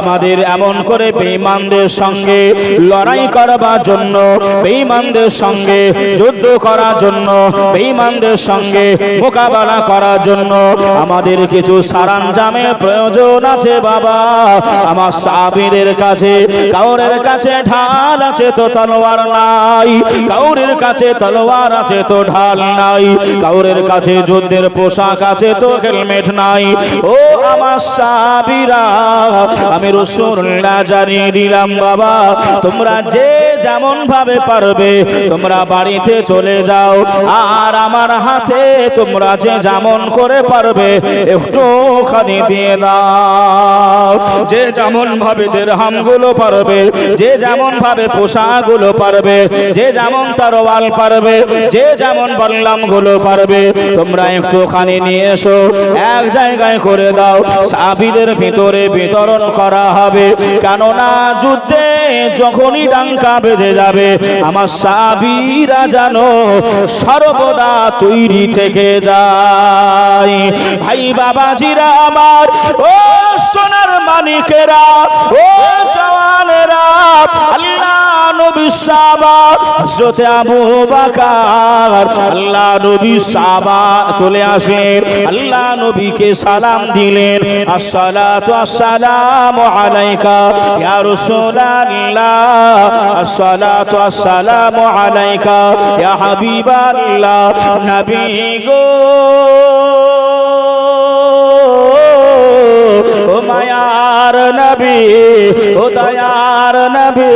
আমাদের এমন করে বেঈমানদের সঙ্গে লড়াই করবার জন্য, বেঈমানদের সঙ্গে যুদ্ধ করার জন্য, বেঈমানদের সঙ্গে মোকাবেলা করার জন্য আমাদের কিছু সরঞ্জামের প্রয়োজন আছে বাবা। আমার সাহাবীদের কাছে কাউরের কাছে ঢাল আছে তো তলোয়ার নাই, কাউরের কাছে তলোয়ার আছে তো ঢাল নাই, কাউরের কাছে যুদ্ধের পোশাক আছে তো হেলমেট নাই। ও আমার সাহাবীরা, আমি রাসূলুল্লাহ জানিয়ে দিলাম বাবা, তোমরা যে যেমন ভাবে পারবে তোমরা বাড়িতে চলে যাও, আর আমার হাতে তোমরা যে যেমন করে পারবে একটুখানি দিয়ে দাও। যে যেমন ভাবে দিরহাম গুলো পারবে, যে যেমন ভাবে পোশাক গুলো পারবে, যে যেমন তরোয়াল পারবে, যে যেমন বললাম গুলো পারবে, তোমরা একটুখানি নিয়ে এসো, এক জায়গায় করে দাও, সাহাবীদের ভিতরে বিতরণ করা হবে। কেননা যুদ্ধে যখনই ডাঙ্কা বেজে যাবে, আমার সাহাবীরা জানো সর্বদা তৈরি থেকে যায়। ভাই বাবাজিরা আমার, ও সোনার মানিকেরা, ও জওয়ানেরা, আল্লাহ নবী সাহাবা হযরত আবু বকর, আল্লাহ নবী সাহাবা চলে আসেন, আল্লাহ নবীকে সালাম দিলেন, আসসালাতু আসসালামু আলাইকা ইয়া রাসূলুল্লাহ, আসসালাতু আসসালামু আলাইকা ইয়া হাবিবাল্লাহ। নবী গো, ও মায়া দয়ার নবী ও দয়ার নবী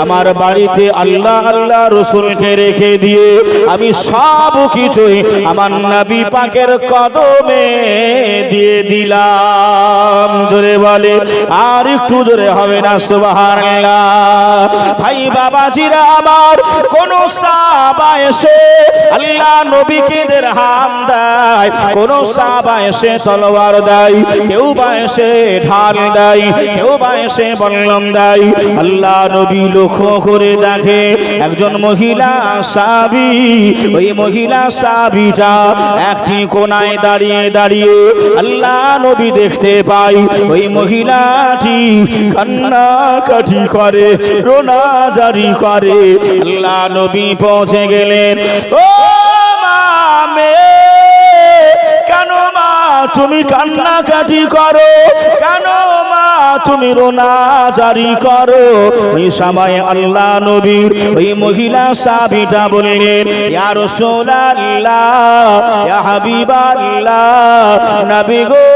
আমার বাড়িতে আল্লাহ আল্লাহ রাসূলকে রেখে দিয়ে আমি সব কিছুই আমার নবী পাকের কদমে দিয়ে দিলাম। জোরে বলে আর একটু জোরে হবে না সুবহানাল্লাহ। ভাই বাবাজিরা আমার, কোন সাহাবা এসে আল্লাহ নবীকে দিরহাম দেয়, কোন সাহাবা এসে তলোয়ার দেয়, কেউ বা এসে ঢাল দেয়, কেউ বা এসে বল্লম দেয়। আল্লাহ নবী লক্ষ্য করে দেখে একজন মহিলা সাহাবী, ওই মহিলা সাহাবীটা একটি কোণায় দাঁড়িয়ে দাঁড়িয়ে আল্লাহ নবী দেখতে পাই ওই মহিলাটি কান্নাকাটি করে, রোনা জারি করে। আল্লাহ নবী পৌঁছে গেলেন, ও মা মেয়ে, কেন মা তুমি কান্নাকাটি করো, কেন মা তুমি রোনা জারি করো? ওই সময় আল্লাহ নবী ওই মহিলা সাহাবীটা বললেন, ইয়া রাসূলুল্লাহ, ইয়া হাবিবাল্লাহ, নবী গো,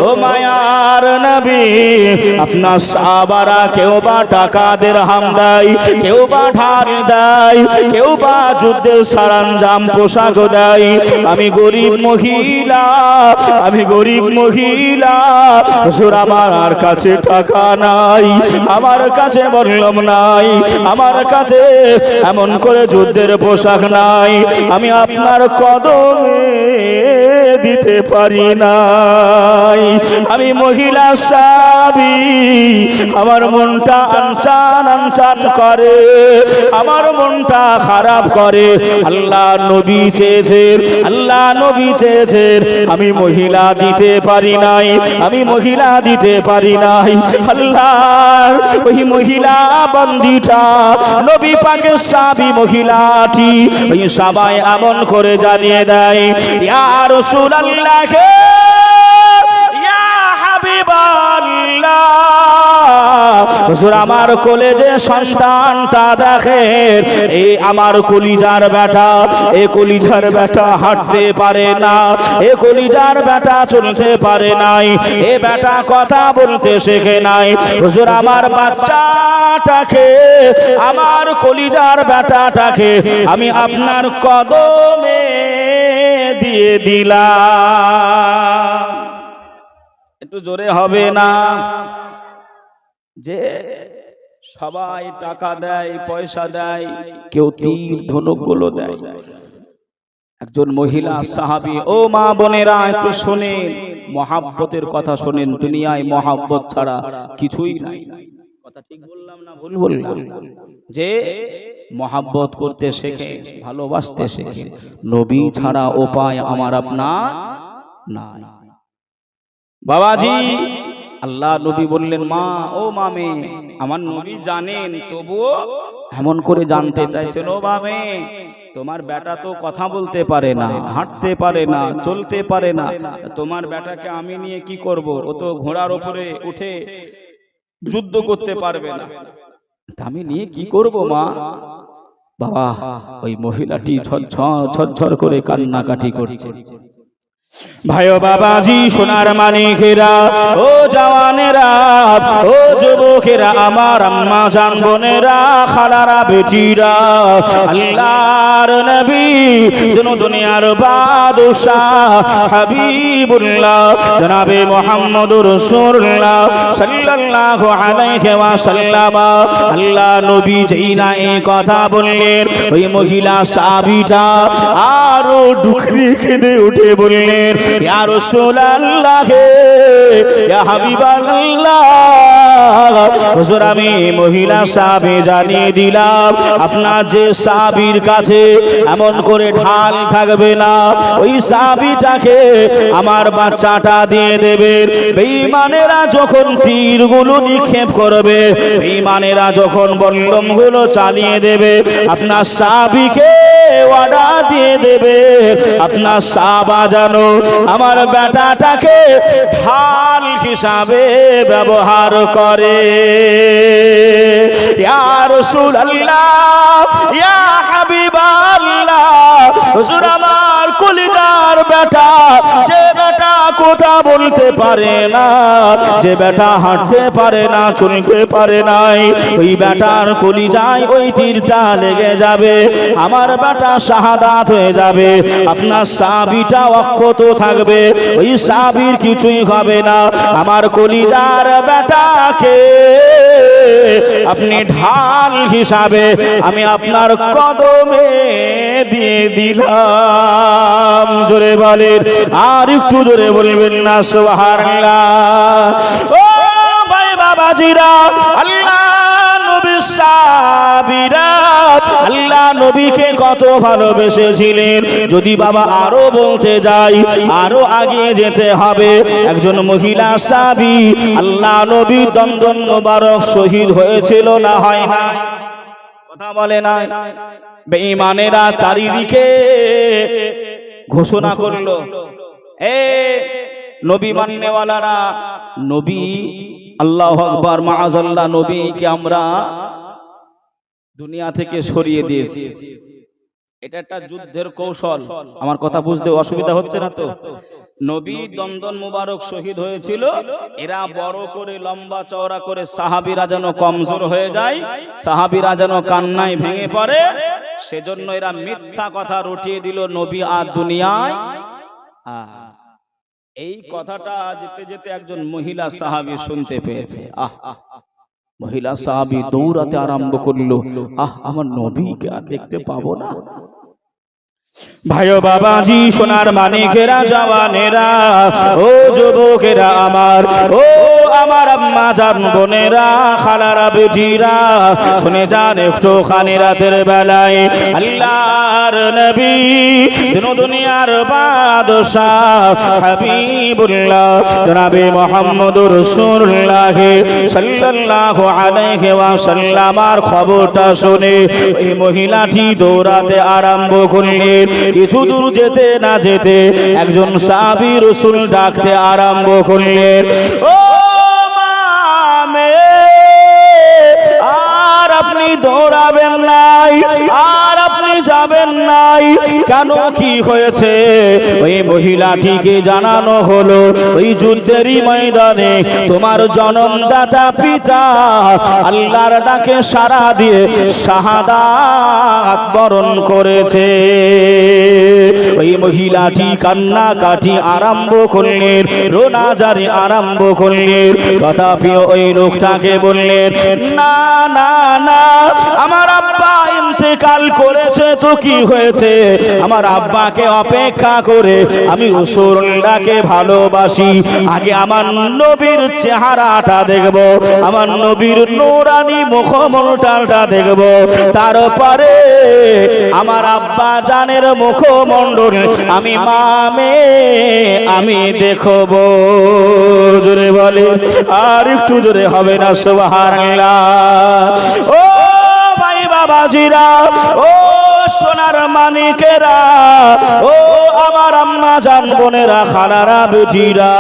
ও মায়ার নবী, আপনার সাহাবারা কেউ বা টাকা দিরহাম দেয়, কেউ বা ঢাল দেয়, কেউ বা যুদ্ধের সরঞ্জাম পোশাক দেয়। আমি গরিব মহিলা, আমি গরিব মহিলা, হুজুর আমার কাছে টাকা নাই, আমার কাছে বললাম নাই, আমার কাছে এমন করে যুদ্ধের পোশাক নাই, আমি আপনার কদমে দিতে পারি নাই। আমি মহিলা সাহাবী, আমার মনটা আনচান আনচান করে, আমার মনটা খারাপ করে। আল্লাহ নবী চেয়েছেন, আল্লাহ নবী চেয়েছেন, আমি মহিলা দিতে পারি নাই, আমি মহিলা দিতে পারি নাই। আল্লাহর ওই মহিলা বান্দিটা, নবী পাকের সাহাবী মহিলাটি ওই সবাই এমন করে জানিয়ে দেয়, ইয়া রাসূলুল্লাহ, ইয়া হাবিবাল্লাহ, হুজুর আমার কোলে যে সন্তানটা দেখেন, এই আমার কলিজার বেটা, এই কলিজার বেটা হাঁটতে পারে না, এই কলিজার বেটা চলতে পারে নাই, এ বেটা কথা বলতে শেখে নাই। হুজুর আমার বাচ্চাটাকে, আমার কলিজার বেটাটাকে আমি আপনার কদমে দিয়ে দিলাম। একটু জোরে হবে না? যে সবাই টাকা দেয়, পয়সা দেয়, কেউ তীর ধনুক গুলো দেয়। একজন মহিলা সাহাবী, ও মা বোনেরা একটু শোনেন, মহাব্বতের কথা শোনেন, দুনিয়ায় মহাব্বত ছাড়া কিছুই নাই। কথা ঠিক বললাম না ভুল বললাম? যে মহাব্বত করতে শেখে, ভালোবাসতে শেখে, নবী ছাড়া উপায় আমার আপনার নাই। বাবাজি, আল্লাহ নবী বললেন, মা, ও মামে, আমার নবী জানেন, তবুও এমন করে জানতে চাইছেন, ও মামে, তোমার বেটা তো কথা বলতে পারে না, হাঁটতে পারে না, চলতে পারে না, তোমার বেটাকে আমি নিয়ে কি করব? ও তো ঘোড়ার উপরে উঠে যুদ্ধ করতে পারবে না, আমি নিয়ে কি করব মা? বাবা, ওই মহিলাটি ঝরঝর করে কান্নাকাটি করছে। ভাই ও বাবাজি, সোনার মানিকেরা, ও জওয়ানেরা, ও যুবকেরা, আমার আম্মা জান বোনেরা, খালারা, বেটিরা, আল্লাহর নবী দুনিয়ার বাদশাহ হাবিবুল্লাহ জনাবে মুহাম্মদুর রাসূলুল্লাহ সাল্লাল্লাহু আলাইহি ওয়াসাল্লাম, আল্লাহ নবী যেই না এই কথা বললেন, ওই মহিলা সাহাবীটা আরো ডুকরে কেঁদে উঠে বললেন, ইয়া রাসূলুল্লাহ, ইয়া হাবিবাল্লাহ, হুজুর আমি মহিলা সাহাবী জানিয়ে দিলাম, আপনার যে সাহাবীর কাছে এমন করে ঢাল থাকবে না, ওই সাহাবীটাকে আমার বাচ্চাটা দিয়ে দেবেন। বেঈমানেরা যখন তীরগুলো নিক্ষেপ করবে, বেঈমানেরা যখন বল্লমগুলো চালিয়ে দেবে, আপনার সাহাবীকে অর্ডার দিয়ে দেবে, আপনার সাহাবা জানো আমার বেটাটাকে ঢাল হিসাবে ব্যবহার করে। ইয়া রাসূলুল্লাহ, ইয়া হাবিবাল্লাহ, হুজুর আমার কলিজার আমার বেটা, যে বেটা কথা বলতে পারে না, যে বেটা হাঁটতে পারে না, চলতে পারে নাই, ওই বেটার কলিজায় ওই তীরটা লেগে যাবে, আমার বেটা শাহাদাত হয়ে যাবে, আপনার সাবিটা অক্ষত থাকবে, ওই সাবির কিছুই হবে না। আমার কলিজার বেটাকে আপনি ঢাল হিসাবে আমি আপনার কদমে দিয়ে দিলাম। জোরে বলেন, আর একটু জোরে বলবেন না সুবহানাল্লাহ। ও ভাই বাবাজিরা, আল্লাহ নবী সাহাবীরা আল্লাহ নবীকে কত ভালোবেসেছিলেন। যদি বাবা আরো বলতে যাই, আরো আগে যেতে হবে। একজন মহিলা সাহাবী আল্লাহ নবী দন্দন মোবারক শহীদ হয়েছিল না হয় না? কথা বলে না? বেঈমানেরা চারিদিকে ঘোষণা করলো, এ নবী মাননেওয়ালারা, নবী আল্লাহু আকবার মাআযাল্লাহ, নবীকে আমরা দুনিয়া থেকে সরিয়ে দিয়েছি। এটা একটা যুদ্ধের কৌশল। আমার কথা বুঝতে অসুবিধা হচ্ছে না তো? নবী দন্দন মুবারক শহীদ হয়েছিল, এরা বড় করে লম্বা চওড়া করে সাহাবীরা যেন কমজোর হয়ে যায়, সাহাবীরা যেন কান্নায় ভেঙে পড়ে, সেজন্য এরা মিথ্যা কথা রটিয়ে দিল নবী আর দুনিয়ায়। এই কথাটা যেতে যেতে একজন মহিলা সাহাবী শুনতে পেয়েছে। মহিলা সাহাবী দৌড়াতে আরম্ভ করলো, আমার নবীকে আর দেখতে পাবো না। ভাইও বাবাজি, সোনার মানিকেরা, জওয়ানেরা, ও যুবকেরা আমার, ও আমার আম্মা জান বোনেরা, খালারা বেটিরা, শুনে যান একটু খানি রাতের বেলায় আল্লাহর নবী, দুনিয়ার বাদশাহ হাবিবুল্লাহ জনাবে মুহাম্মদুর রাসূলুল্লাহ সাল্লাল্লাহু আলাইহি ওয়াসাল্লামের খবরটা শুনে এই মহিলাটি দৌড়াতে আরম্ভ করলেন। কিছু দূর যেতে না যেতে একজন সাহাবী রাসূল ডাকতে আরম্ভ করলেন, ও মামে, আর আপনি দৌড়াবেন নাই, আর আপনি যাবেন নাই কেন? কি হয়েছে? ওই মহিলাটিকে জানানো হলো, ওই যুদ্ধেরই ময়দানে তোমার জনমদাতা পিতা আল্লাহর ডাকে সাড়া দিয়ে শাহাদাত বরণ করেছে। ওই মহিলাটি কান্নাকাটি আরম্ভ করলেন, রোনাজারি আরম্ভ করলেন। তথাপি ওই লোকটাকে বললেন, না না না, আমার আব্বা ইন্তেকাল করেছে তো কি হয়েছে? আমার আব্বাকে অপেক্ষা করে আমি রাসূলুল্লাহকে ভালোবাসি, আগে আমার নবীর চেহারাটা দেখব, আমার নবীর নূরানি মুখমণ্ডলটা দেখব, তারপরে আমার আব্বা জানের মুখমণ্ডল আমি মামে আমি দেখব। জোরে বলে, আর একটু জোরে হবে না সুবহানাল্লাহ। ও ভাই বাবাজিরা, ও সোনার মানিকেরা, ও আমার আম্মা জান বোনেরা, খালারা বেটিরা,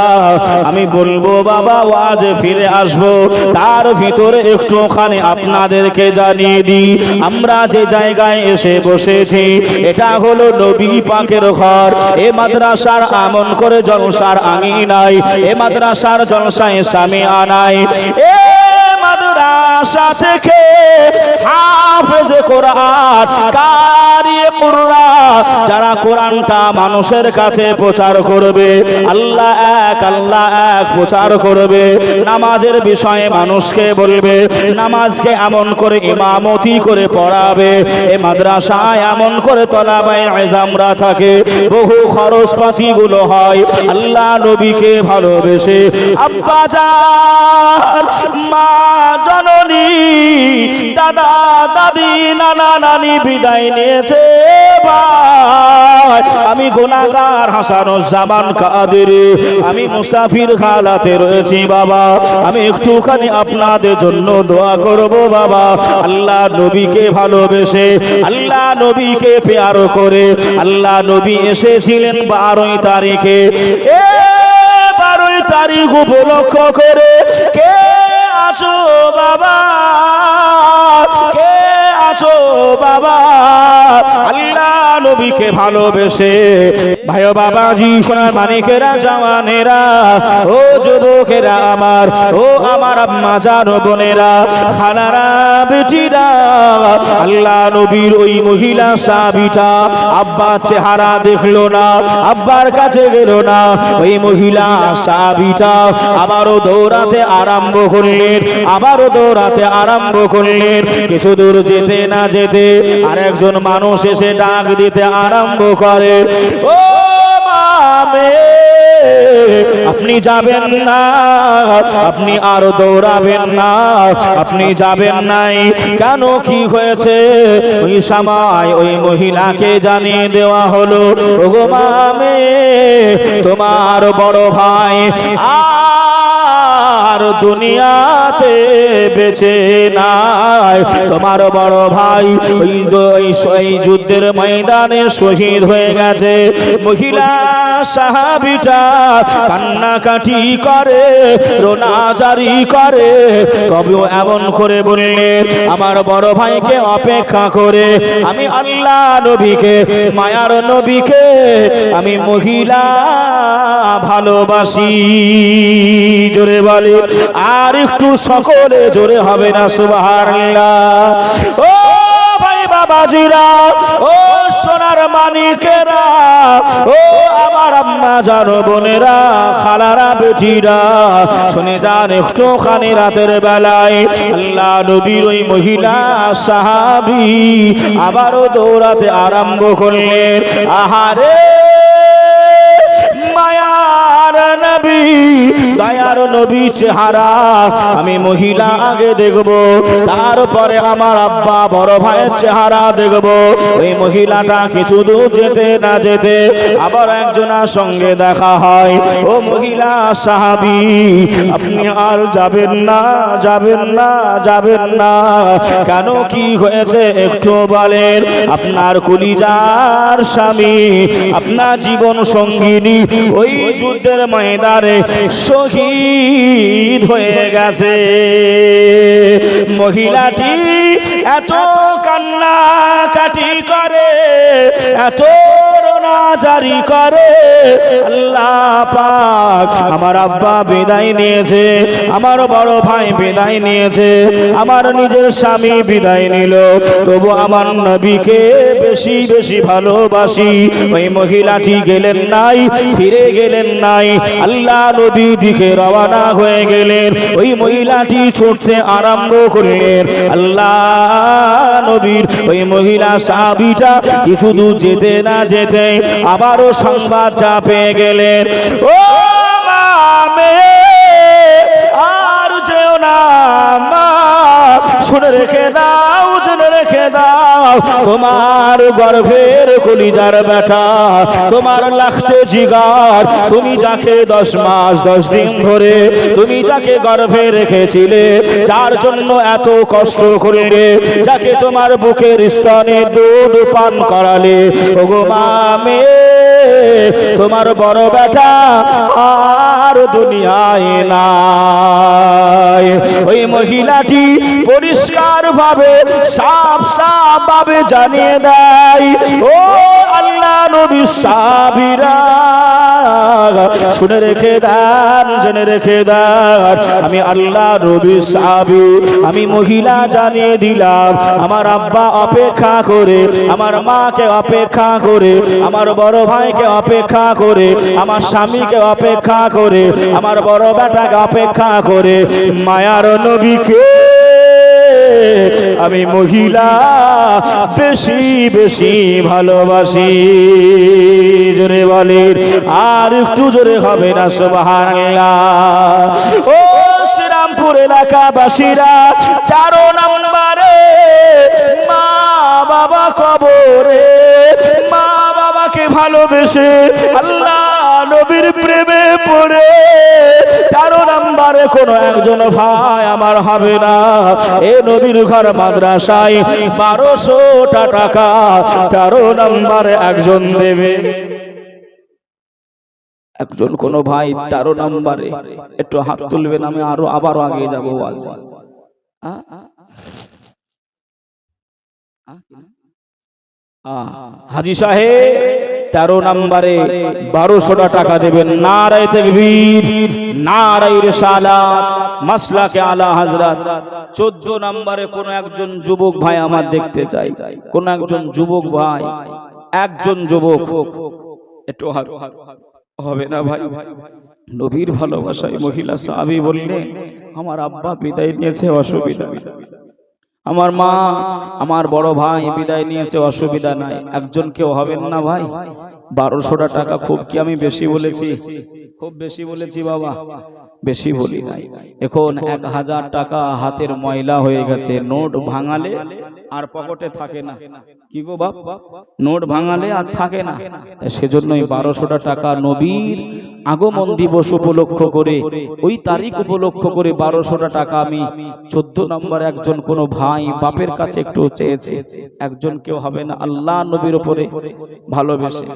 আমি বলবো বাবা ওয়াজে ফিরে আসবো, তার ভিতরে একটুখানি আপনাদেরকে জানিয়ে দিই, আমরা যে জায়গায় এসে বসেছি এটা হলো নবী পাকের ঘর। এ মাদ্রাসার আমন করে জলসার আঙিনায়, এ মাদ্রাসার জলসায় সামিয়ানায়, এ মাদ্রাসা থেকে হাফেজে কোরআন, কারি কুরআন, যারা কোরআনটা মানুষের কাছে প্রচার করবে, আল্লাহ এক আল্লাহ এক প্রচার করবে, নামাজের বিষয়ে মানুষকে বলবে, নামাজকে এমন করে ইমামতি করে পড়াবে, এই মাদ্রাসায় এমন করে তলাবায়ে ইলমরা থাকে, বহু খরচপাতি গুলো হয় আল্লাহ নবীকে ভালোবেসে। আব্বা জান, মা জননী, দাদা দাদি, নানা নানি বিদায় নিয়েছে ভাই, আমি গুনাহগার হাসানুজ্জামান কাদেরী, আমি মুসাফির হালাতে রয়েছি বাবা, আমি একটুখানি আপনাদের জন্য দোয়া করব বাবা। আল্লাহ নবীকে ভালোবেসে, আল্লাহ নবীকে প্যার করে, আল্লাহ নবী এসেছিলেন 12 তারিখে, এ 12 তারিখ উপলক্ষ করে কে আছো বাবা, কে আছো বাবা? আল্লাহ নবীকে ভালোবেসে ভাই বাবাজি সোনার মানিকেরা জওয়ানেরা ও যুবকেরা আমার ও আমার আম্মা জান বোনেরা খালারা বেটিরা আল্লাহ নবীর ওই মহিলা সাহাবীটা আব্বার চেহারা দেখলো না আব্বার কাছে গেল না ওই মহিলা সাহাবীটা আবারও দৌড়াতে আরম্ভ করলেন আবারও দৌড়াতে আরম্ভ করলেন কিছু দূর যেতে না যেতে আরেকজন মানুষ এসে ডাক দিতে আরম্ভ করে ও মামে আপনি যাবেন না আপনি আর দৌড়াবেন না আপনি যাবেন নাই কেন কি হয়েছে ওই সময় ওই মহিলাকে জানিয়ে দেওয়া হলো ওগো মামে তোমার বড় ভাই আর দুনিয়াতে বেঁচে নাই তোমার বড় ভাই ওই যুদ্ধের ময়দানে শহীদ হয়ে গেছে মহিলা সাহাবীটা কান্নাকাটি করে রোনাজারি করে তবেও এমন করে বললেন আমার বড় ভাইকে অপেক্ষা করে আমি আল্লাহ নবীকে মায়ার নবীকে আমি মহিলা ভালোবাসি জোরে বলে আর একটু সকলে জোরে হবে না সুবহানাল্লাহ ও ভাই বাবাজিরা ও সোনার মানিকেরা ও আমার আম্মা জান বোনেরা খালারা বেটিরা শুনে যান একটু খানি রাতের বেলায় আল্লাহ নবীর ওই মহিলা সাহাবী আবারও দৌড়াতে আরম্ভ করলেন আহারে মায়ার নবী দয়ার নবী চেহারা আমি মহিলা আগে দেখব তারপরে আমার আব্বা বড় ভাইয়ের চেহারা দেখব ওই মহিলাটা কিছু দূর যেতে না যেতে আবার একজনের সঙ্গে দেখা হয় ও মহিলা সাহাবী আপনি আর যাবেন না যাবেন না যাবেন না কেন কি হয়েছে একটু বলেন আপনার কলিজার স্বামী আপনার জীবন সঙ্গিনী ওই যুদ্ধের ময়দানে শহীদ হয়ে গেছে মহিলাটি এত কান্নাকাটি করে এত রোনাজারি করে আল্লাহ পাক আমার আব্বা বিদায় নিয়েছে আমার বড় ভাই বিদায় নিয়েছে আমার নিজের স্বামী বিদায় নিল তবু আমার নবীকে বেশি বেশি ভালোবাসি ওই মহিলাটি গেলেন নাই ফিরে গেলেন নাই আল্লাহ নবীর দিকে রওনা হয়ে গেলেন ওই মহিলাটি ছুটতে আরম্ভ করলেন আল্লাহ নবীর ওই মহিলা সাহাবীটা কিছু দূর যেতে না যেতে আবারও সংবাদটা পেয়ে গেলেন ও মামে আর যেও না মা শুনে রেখে দাও জেনে রেখে দাও তোমার গর্ভের কলিজার বেটা তোমার লাখতে জিগার তুমি যাকে 10 মাস 10 দিন ধরে তুমি যাকে গর্ভে রেখেছিলে যার জন্য এত কষ্ট করলে যাকে তোমার বুকের স্তনে দুধ পান করালে ওগো মামে তোমার বড় বেটা আর দুনিয়ায় নাই ওই মহিলাটি পরিষ্কার ভাবে সাফ সাফ ভাবে জানিয়ে দেয় ও আল্লাহ নবী সাহাবীরা শুনে রেখে দেন জেনে রেখে দেন আমি আল্লাহ নবী সাহাবী আমি মহিলা জানিয়ে দিলাম আমার আব্বা অপেক্ষা করে আমার মাকে অপেক্ষা করে আমার বড় ভাইকে অপেক্ষা করে আমার স্বামীকে অপেক্ষা করে আমার বড় বেটাকে অপেক্ষা করে মায়ার নবীকে আমি মহিলা বেশি বেশি ভালোবাসি জোরে বলেন আর একটু জোরে হবে না সুবহানাল্লাহ ও শ্রীরামপুর এলাকাবাসীরা 13 নম্বরে মা বাবা কবরে মা বাবাকে ভালোবেসে আল্লাহ নবীর প্রেমে পড়ে 13 নম্বরে কোনো একজন ভাই আমার হবে না এ নবীর ঘর মাদ্রাসায় 1200 টাকা 13 নম্বরে একজন দেবে একজন কোন ভাই 13 নম্বরে একটু হাত তুলবেন আমি আবারও আগে যাব ওয়াজ হাজী সাহেব 13 নম্বরে 1200 টাকা দেবেন। নারায়ে তাকবীর, নারায়ে রিসালাত, মাসলাকে আলা হযরত। 14 নম্বরে কোন একজন যুবক ভাই আমার দেখতে চাই, কোন একজন যুবক ভাই, একজন যুবক একটু হবে না ভাই? নবীর ভালোবাসায় মহিলা সাহাবী বললেন, আমার আব্বা বিদায় নিয়েছে, অসুবিধা নেই। আমার মা, আমার বড় ভাই বিদায় নিয়েছে, অসুবিধা নাই। একজন কেউ হবেন না ভাই? 1200 টাকা খুব কি আমি বেশি বলেছি? খুব বেশি বলেছি বাবা? বেশি বলি নাই। এখন 1000 টাকা হাতের ময়লা হয়ে গেছে, নোট ভাঙালে আর পকেটে থাকে না। কি গো বাপ, নোট ভাঙালে আর থাকে না। সেজন্যই 1200 টাকা নবীর আগমন দিবস উপলক্ষ করে, ওই তারিখ উপলক্ষ করে 1200 টাকা আমি 14 নম্বর একজন কোন ভাই বাপের কাছে একটু চেয়েছে। একজন কেউ হবে না? আল্লাহ নবীর উপরে ভালোবেসে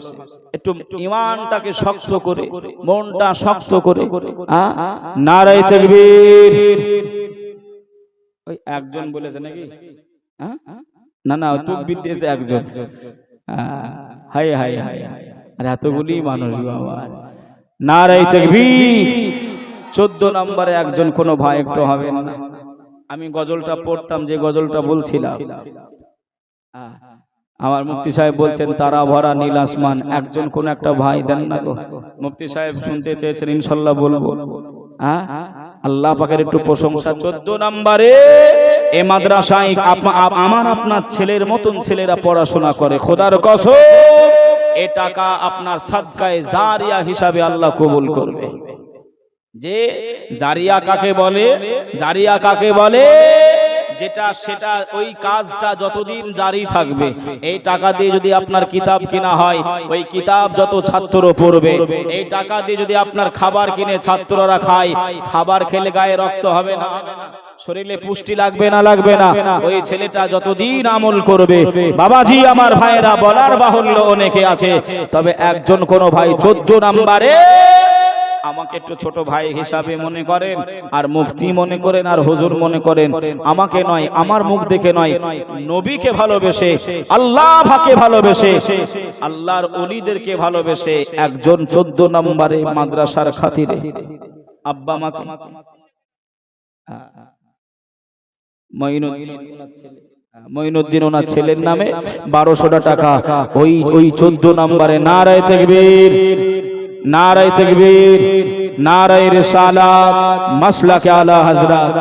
একটু ঈমানটাকে শক্ত করে, মনটা শক্ত করে, নারায়ে তাকবীর। ওই একজন বলেছে নাকি? না না, তাকবীর দিয়েছে একজন। হায় হায় হায়, আর এতগুলি মানুষ বাবা। নারায়ে তাকবীর। 14 নম্বরে একজন কোন ভাই একটু হবে না? আমি গজলটা পড়তাম, যে গজলটা বলছিলাম, আমার মুফতি সাহেব বলছেন তারা ভরা নীল আসমান, একজন কোন একটা ভাই দেন না গো। মুফতি সাহেব শুনতে চেয়েছেন, ইনশাআল্লাহ বলবো। আল্লাহ পাকের একটু প্রশংসা। 14 নম্বরে এই মাদ্রাসায় আমার আপনার ছেলের মতন ছেলেরা পড়াশোনা করে। খোদার কসম, এই টাকা আপনার সাদকায়ে জারিয়া হিসাবে আল্লাহ কবুল করবে। যে জারিয়া কাকে বলে? জারিয়া কাকে বলে? যেটা সেটা ওই কাজটা যতদিন জারি থাকবে। এই টাকা দিয়ে যদি আপনার কিতাব কিনা হয়, ওই কিতাব যত ছাত্র পড়বে। এই টাকা দিয়ে যদি আপনার খাবার কিনে ছাত্ররা খায়, খাবার খেলে গায়ে রক্ত হবে না? শরীরে পুষ্টি লাগবে না? লাগবে না? ওই ছেলেটা যতদিন আমল করবে। বাবাজি আমার ভাইরা, বলার বাহুল্য অনেকে আছে, তবে একজন কোন ভাই 14 নম্বরে আমাকে একটু ছোট ভাই হিসাবে মনে করেন, আর মুফতি মনে করেন, আর হুজুর মনে করেন। আমাকে নয়, আমার মুখ দেখে নয়, নবীকে ভালোবেসে, আল্লাহ পাকে ভালোবেসে, আল্লাহর ওলিদেরকে ভালোবেসে একজন 14 নম্বরে মাদ্রাসার খাতিরে আব্বা মাকে মঈনুদ্দিন ওনার ছেলের নামে 1200 টাকা ওই 14 নম্বরে। নারায়ে তাকবীর, নারায়ে তাকবীর, নারায়ে রিসালাত, মাসলাকে আলা হযরত।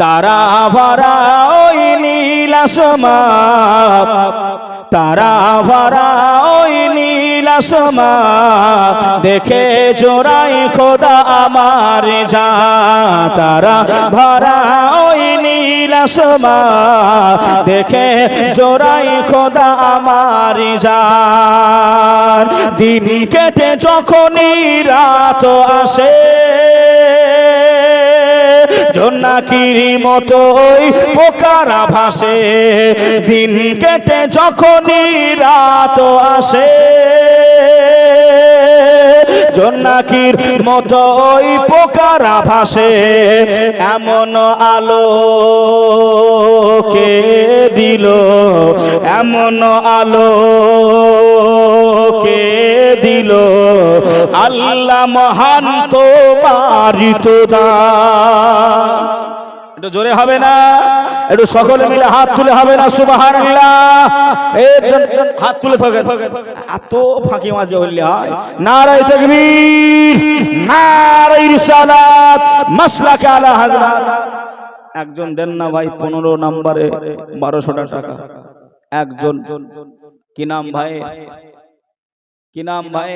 তারা ভরা ওই নীল আসমান, তারা ভরা ওই নীল আসমান, দেখে জোড়াই খোদা আমার জান। তারা ভরা ওই নীল আসমান, দেখে জোড়াই খোদা আমার জান। দিন কেটে যখনই রাত আসে, জোনাকির মতোই পোকারা ভাসে। দিন কেটে যখনই রাত আসে, জোনাকির মতোই পোকারা ভাসে। এমন আলো কে দিল, এমন আলো কে দিল, আল্লাহ মহান তোমারই তো দান। একটু জোরে হবে না? একটু সকলে মিলে হাত তুলে হবে না? সুবহানাল্লাহ। হাত তুলে থাকেন, এত ফাঁকি মাঝে হইলে হয়। নারায়ে তাকবীর, নারায়ে রিসালাত, মাসলাকে আলা হযরত। একজন দেন না ভাই 15 নম্বরে 1200 টাকা। একজন, কি নাম ভাই? কি নাম ভাই?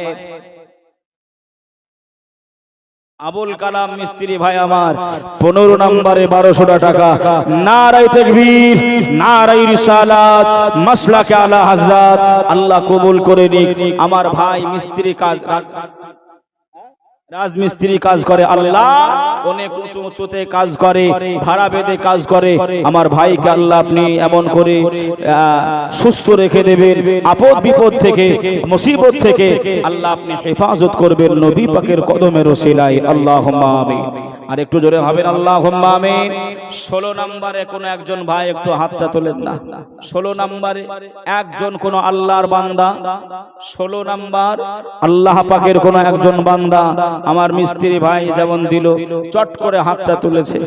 আবুল কালাম মিস্ত্রি ভাই আমার, 15 নম্বরে 1200 টাকা। নারায়ে তাকবীর, নারায়ে রিসালাত, মাসলাকে আলা হযরত। আল্লাহ কবুল করে নিক। আমার ভাই মিস্ত্রি কাজ রাজমিস্ত্রি কাজ করে, আল্লাহ অনেক উঁচু উঁচুতে কাজ করে, ভাড়া বেঁধে কাজ করে, আমার ভাইকে আল্লাহ আপনি এমন করে সুস্থ রেখে দেবেন, আপদ বিপদ থেকে মুসিবত থেকে আল্লাহ আপনি হেফাজত করবেন নবী পাকের কদমের ওসিলায়, আল্লাহুম্মা আমিন। আর একটু জোরে হবেন আল্লাহুম্মা আমিন। 16 নম্বরে কোন একজন ভাই একটু হাতটা তোলেন না। 16 নম্বরে একজন কোন আল্লাহর বান্দা, 16 নম্বর আল্লাহ পাকের কোন একজন বান্দা, আমার মিস্ত্রি ভাই যেমন দিল চট করে হাতটা তুলেছে,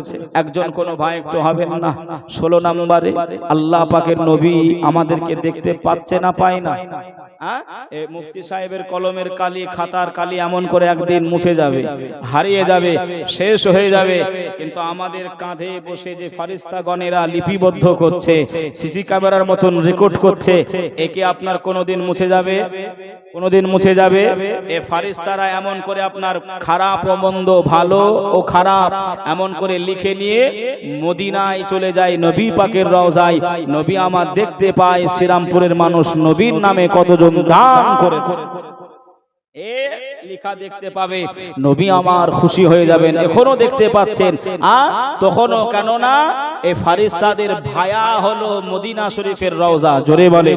একজন কোন ভাই একটু হবেন না। 16 নম্বরে আল্লাহ পাকের নবী আমাদেরকে দেখতে পাচ্ছে না, পায় না। মুফতি সাহেবের কলমের কালি, খাতার কালি এমন করে একদিন মুছে যাবে, হারিয়ে যাবে, শেষ হয়ে যাবে, কিন্তু আমাদের কাঁধে বসে যে ফারিস্তাগণেরা লিপিবদ্ধ করছে, সিসি ক্যামেরার মতন রেকর্ড করছে, একে আপনার কোনোদিন মুছে যাবে? কোনোদিন মুছে যাবে? এ ফারিস্তারা এমন করে আপনার খারাপ ও মন্দ, ভালো ও খারাপ এমন করে লিখে নিয়ে মদিনায় চলে যায়, নবী পাকের রওজায়। নবী আমার দেখতে পায় শ্রীরামপুরের মানুষ নবীর নামে কতজন দান করেছে, এ লেখা দেখতে পাবে, নবী আমার খুশি হয়ে যাবেন। এখনো দেখতে পাচ্ছেন, তখনও, কেননা এই ফারিস্তাদের ভায়া হলো মদিনা শরীফের রওজা। জোরে বলে,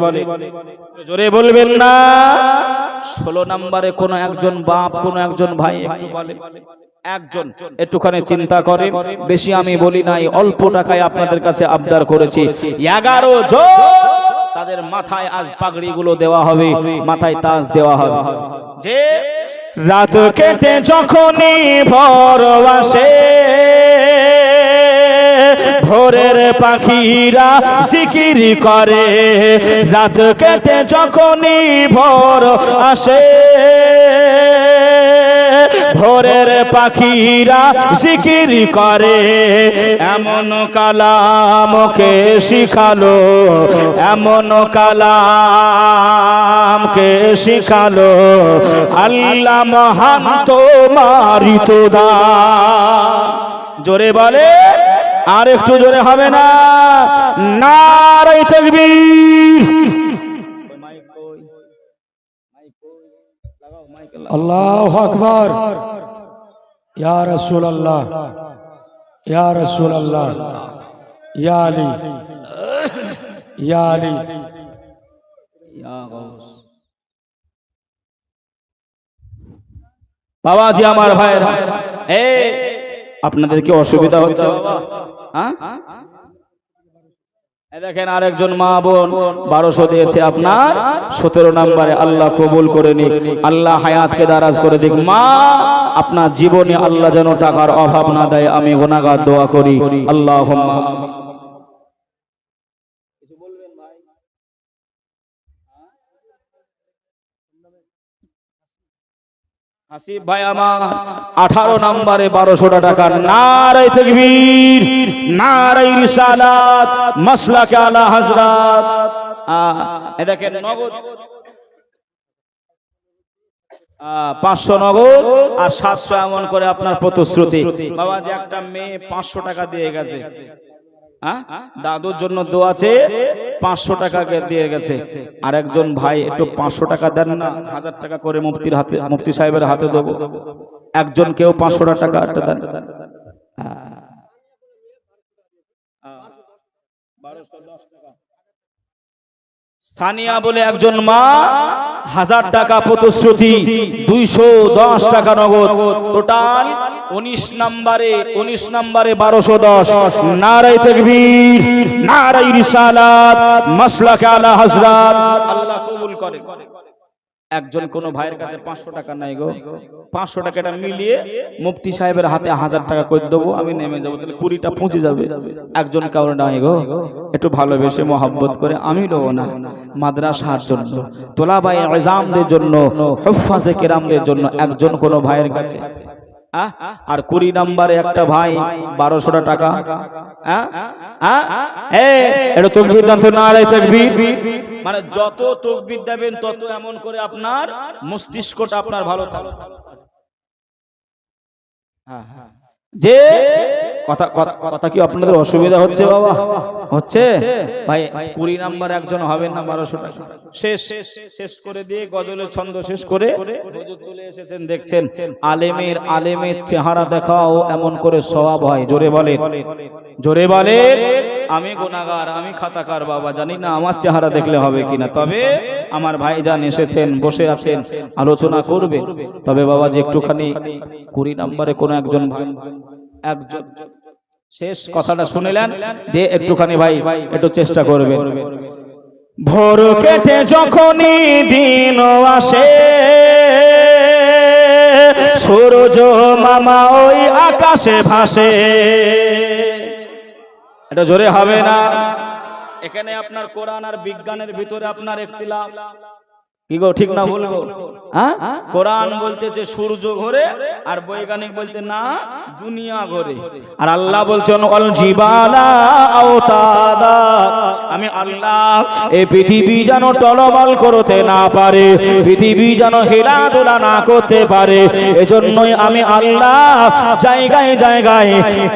জোরে বলবেন না। 16 নম্বরে কোন একজন বাপ, কোন একজন ভাই একটু বলেন, একজন একটুখানি চিন্তা করেন, বেশি আমি বলি নাই, অল্প টাকায় আপনাদের কাছে আবদার করেছি। 11 জন তাদের মাথায় আজ পাগড়ি গুলো দেওয়া হবে, মাথায় তাজ দেওয়া হবে। যে রাত কেটে যখনই ভোর আসে, ভোরের পাখিরা জিকির করে, রাত কেটে যখনই ভোর আসে, ভোরের পাখিরা জিকির করে, এমন কালামকে শিখালো, এমন কালামকে শিখালো আল্লাহ মহান তোমারি তো দান। জোরে বলে, আর একটু জোরে হবে না? নারে তাকবীর। আল্লাহু আকবার। ইয়া রাসূলুল্লাহ, ইয়া রাসূলুল্লাহ, ইয়া আলী, ইয়া আলী, ইয়া গাউস। বাবাজি, আমার ভাইরা, আপনাদের কি অসুবিধা হচ্ছে বাবা? দেখেন আরেকজন মা বোন 1200 দিয়েছে আপনার 17 নম্বরে। আল্লাহ কবুল করে নিক, আল্লাহ হায়াতকে দারাজ করে দিক। মা, আপনার জীবনে আল্লাহ যেন টাকার অভাব না দেয়, আমি গুনাহগার দোয়া করি। আল্লাহুম্মা। আসিফ ভাই আমার 18 নম্বরে 1200 টাকা। নারে তাকবীর, নারে রিসালাত, মাসলাকে আলা হযরত। এ দেখেন নগদ 500 নগদ আর 700 এমন করে আপনার প্রতিশ্রুতি। বাবা, যে একটা মেয়ে 500 টাকা দিয়ে গেছে, দাদুর জন্য দোয়া আছে, 500 টাকা দিয়ে গেছে। আর একজন ভাই একটু 500 টাকা দেন না, 1000 টাকা করে মুফতির হাতে, মুফতি সাহেবের হাতে দেবো। একজন কেউ 500 টাকা একটা দেন। স্থানীয় বলে একজন মা 1000 টাকা প্রতিশ্রুতি, 210 টাকা নগদ, টোটাল 19 নম্বরে 1210। নারে তাকবীর, নারে রিসালাত, মাসলাকে আলা হযরত। আল্লাহ কবুল করে। একজন কোন ভাইয়ের কাছে 500 টাকা নাই গো, 500 টাকাটা মিলিয়ে মুফতি সাহেবের হাতে 1000 টাকা করে দেবো, আমি নেমে যাবো, তাহলে 20টা পৌঁছে যাবে। একজন কারণ নাই গো, একটু ভালোবেসে মহব্বত করে আমি দেবো না, মাদ্রাসার জন্য, তোলাবায়ে ইজামদের জন্য, হুফাজে কেরামদের জন্য একজন কোন ভাইয়ের কাছে। আর 20 নম্বরে একটা ভাই 1200 টাকা। এটা তাকবীর দান তো, নারে তাকবীর। মানে যত তাকবীর দেবেন তত এমন করে আপনার মস্তিষ্কটা আপনার ভালো থাকবে। যে কথা কি আপনাদের অসুবিধা হচ্ছে বাবা? হচ্ছে ভাই 20 নাম্বার একজন হবেন না 1200 টাকা শেষ করে দিয়ে গজলের ছন্দ শেষ করে হুজুর চলে এসেছেন। দেখছেন আলেমের চেহারা দেখাও এমন করে সওয়াব হয়। জোরে বলে আমি গুনাহগার, আমি খাতাকার বাবা, জানি না আমার চেহারা দেখলে হবে কিনা। তবে আমার ভাইজান এসেছেন, বসে আছেন, আলোচনা করবে। তবে বাবা যে একটুখানি 20 নাম্বারে কোন একজন শেষ কথাটা শুনিলেন দিয়ে একটুখানি ভাই একটু চেষ্টা করবেন। ভোর কেটে যখনই দিন আসে, সূর্য মামা ওই আকাশে ভাসে। এটা জোরে হবে না? এখানে আপনার কোরআন আর বিজ্ঞানের ভিতরে আপনার ইখতিলাফ কি গো, ঠিক না বলবো? হ্যাঁ, কোরআন বলতেছে সূর্য ঘোরে আর বৈজ্ঞানিক বলতে না দুনিয়া ঘোরে। আর আল্লাহ বলছেন অল জিবালা আওতাদা, আমি আল্লাহ এই পৃথিবী যেন টলমল করতে না পারে, পৃথিবী যেন হেলাদোলা না করতে পারে, এজন্যই আমি আল্লাহ জায়গায় জায়গায়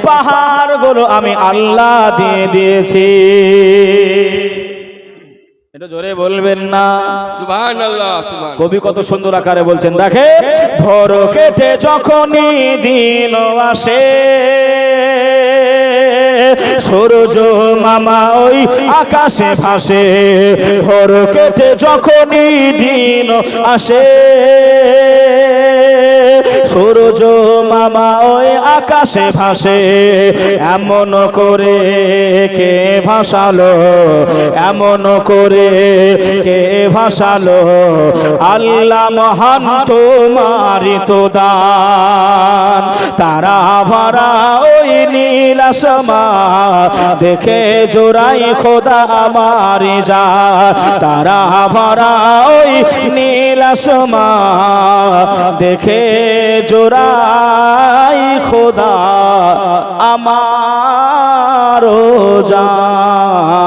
পাহাড়গুলো আমি আল্লাহ দিয়ে দিয়েছি। এটা জোরে বলবেন না? সুবহানাল্লাহ, সুবহান। কবি কত সুন্দর আকারে বলছেন, দেখে ভোর কেটে যখনই দিন আসে, সূর্য মামা ওই আকাশে ভাসে। ভোর কেটে যখনই দিন আসে, সূর্য মামা ওই আকাশে ভাসে। এমন করে কে ভাসালো, এমন করে কে ভাসালো, আল্লাহ মহান তোমারি তো দান। তারা ভরা ওই নীল আসমান দেখে জোড়াই খোদা আমারি জান। তারা ভরা ওই নীল আসমান দেখে জোড়াই খোদা আমারো জান।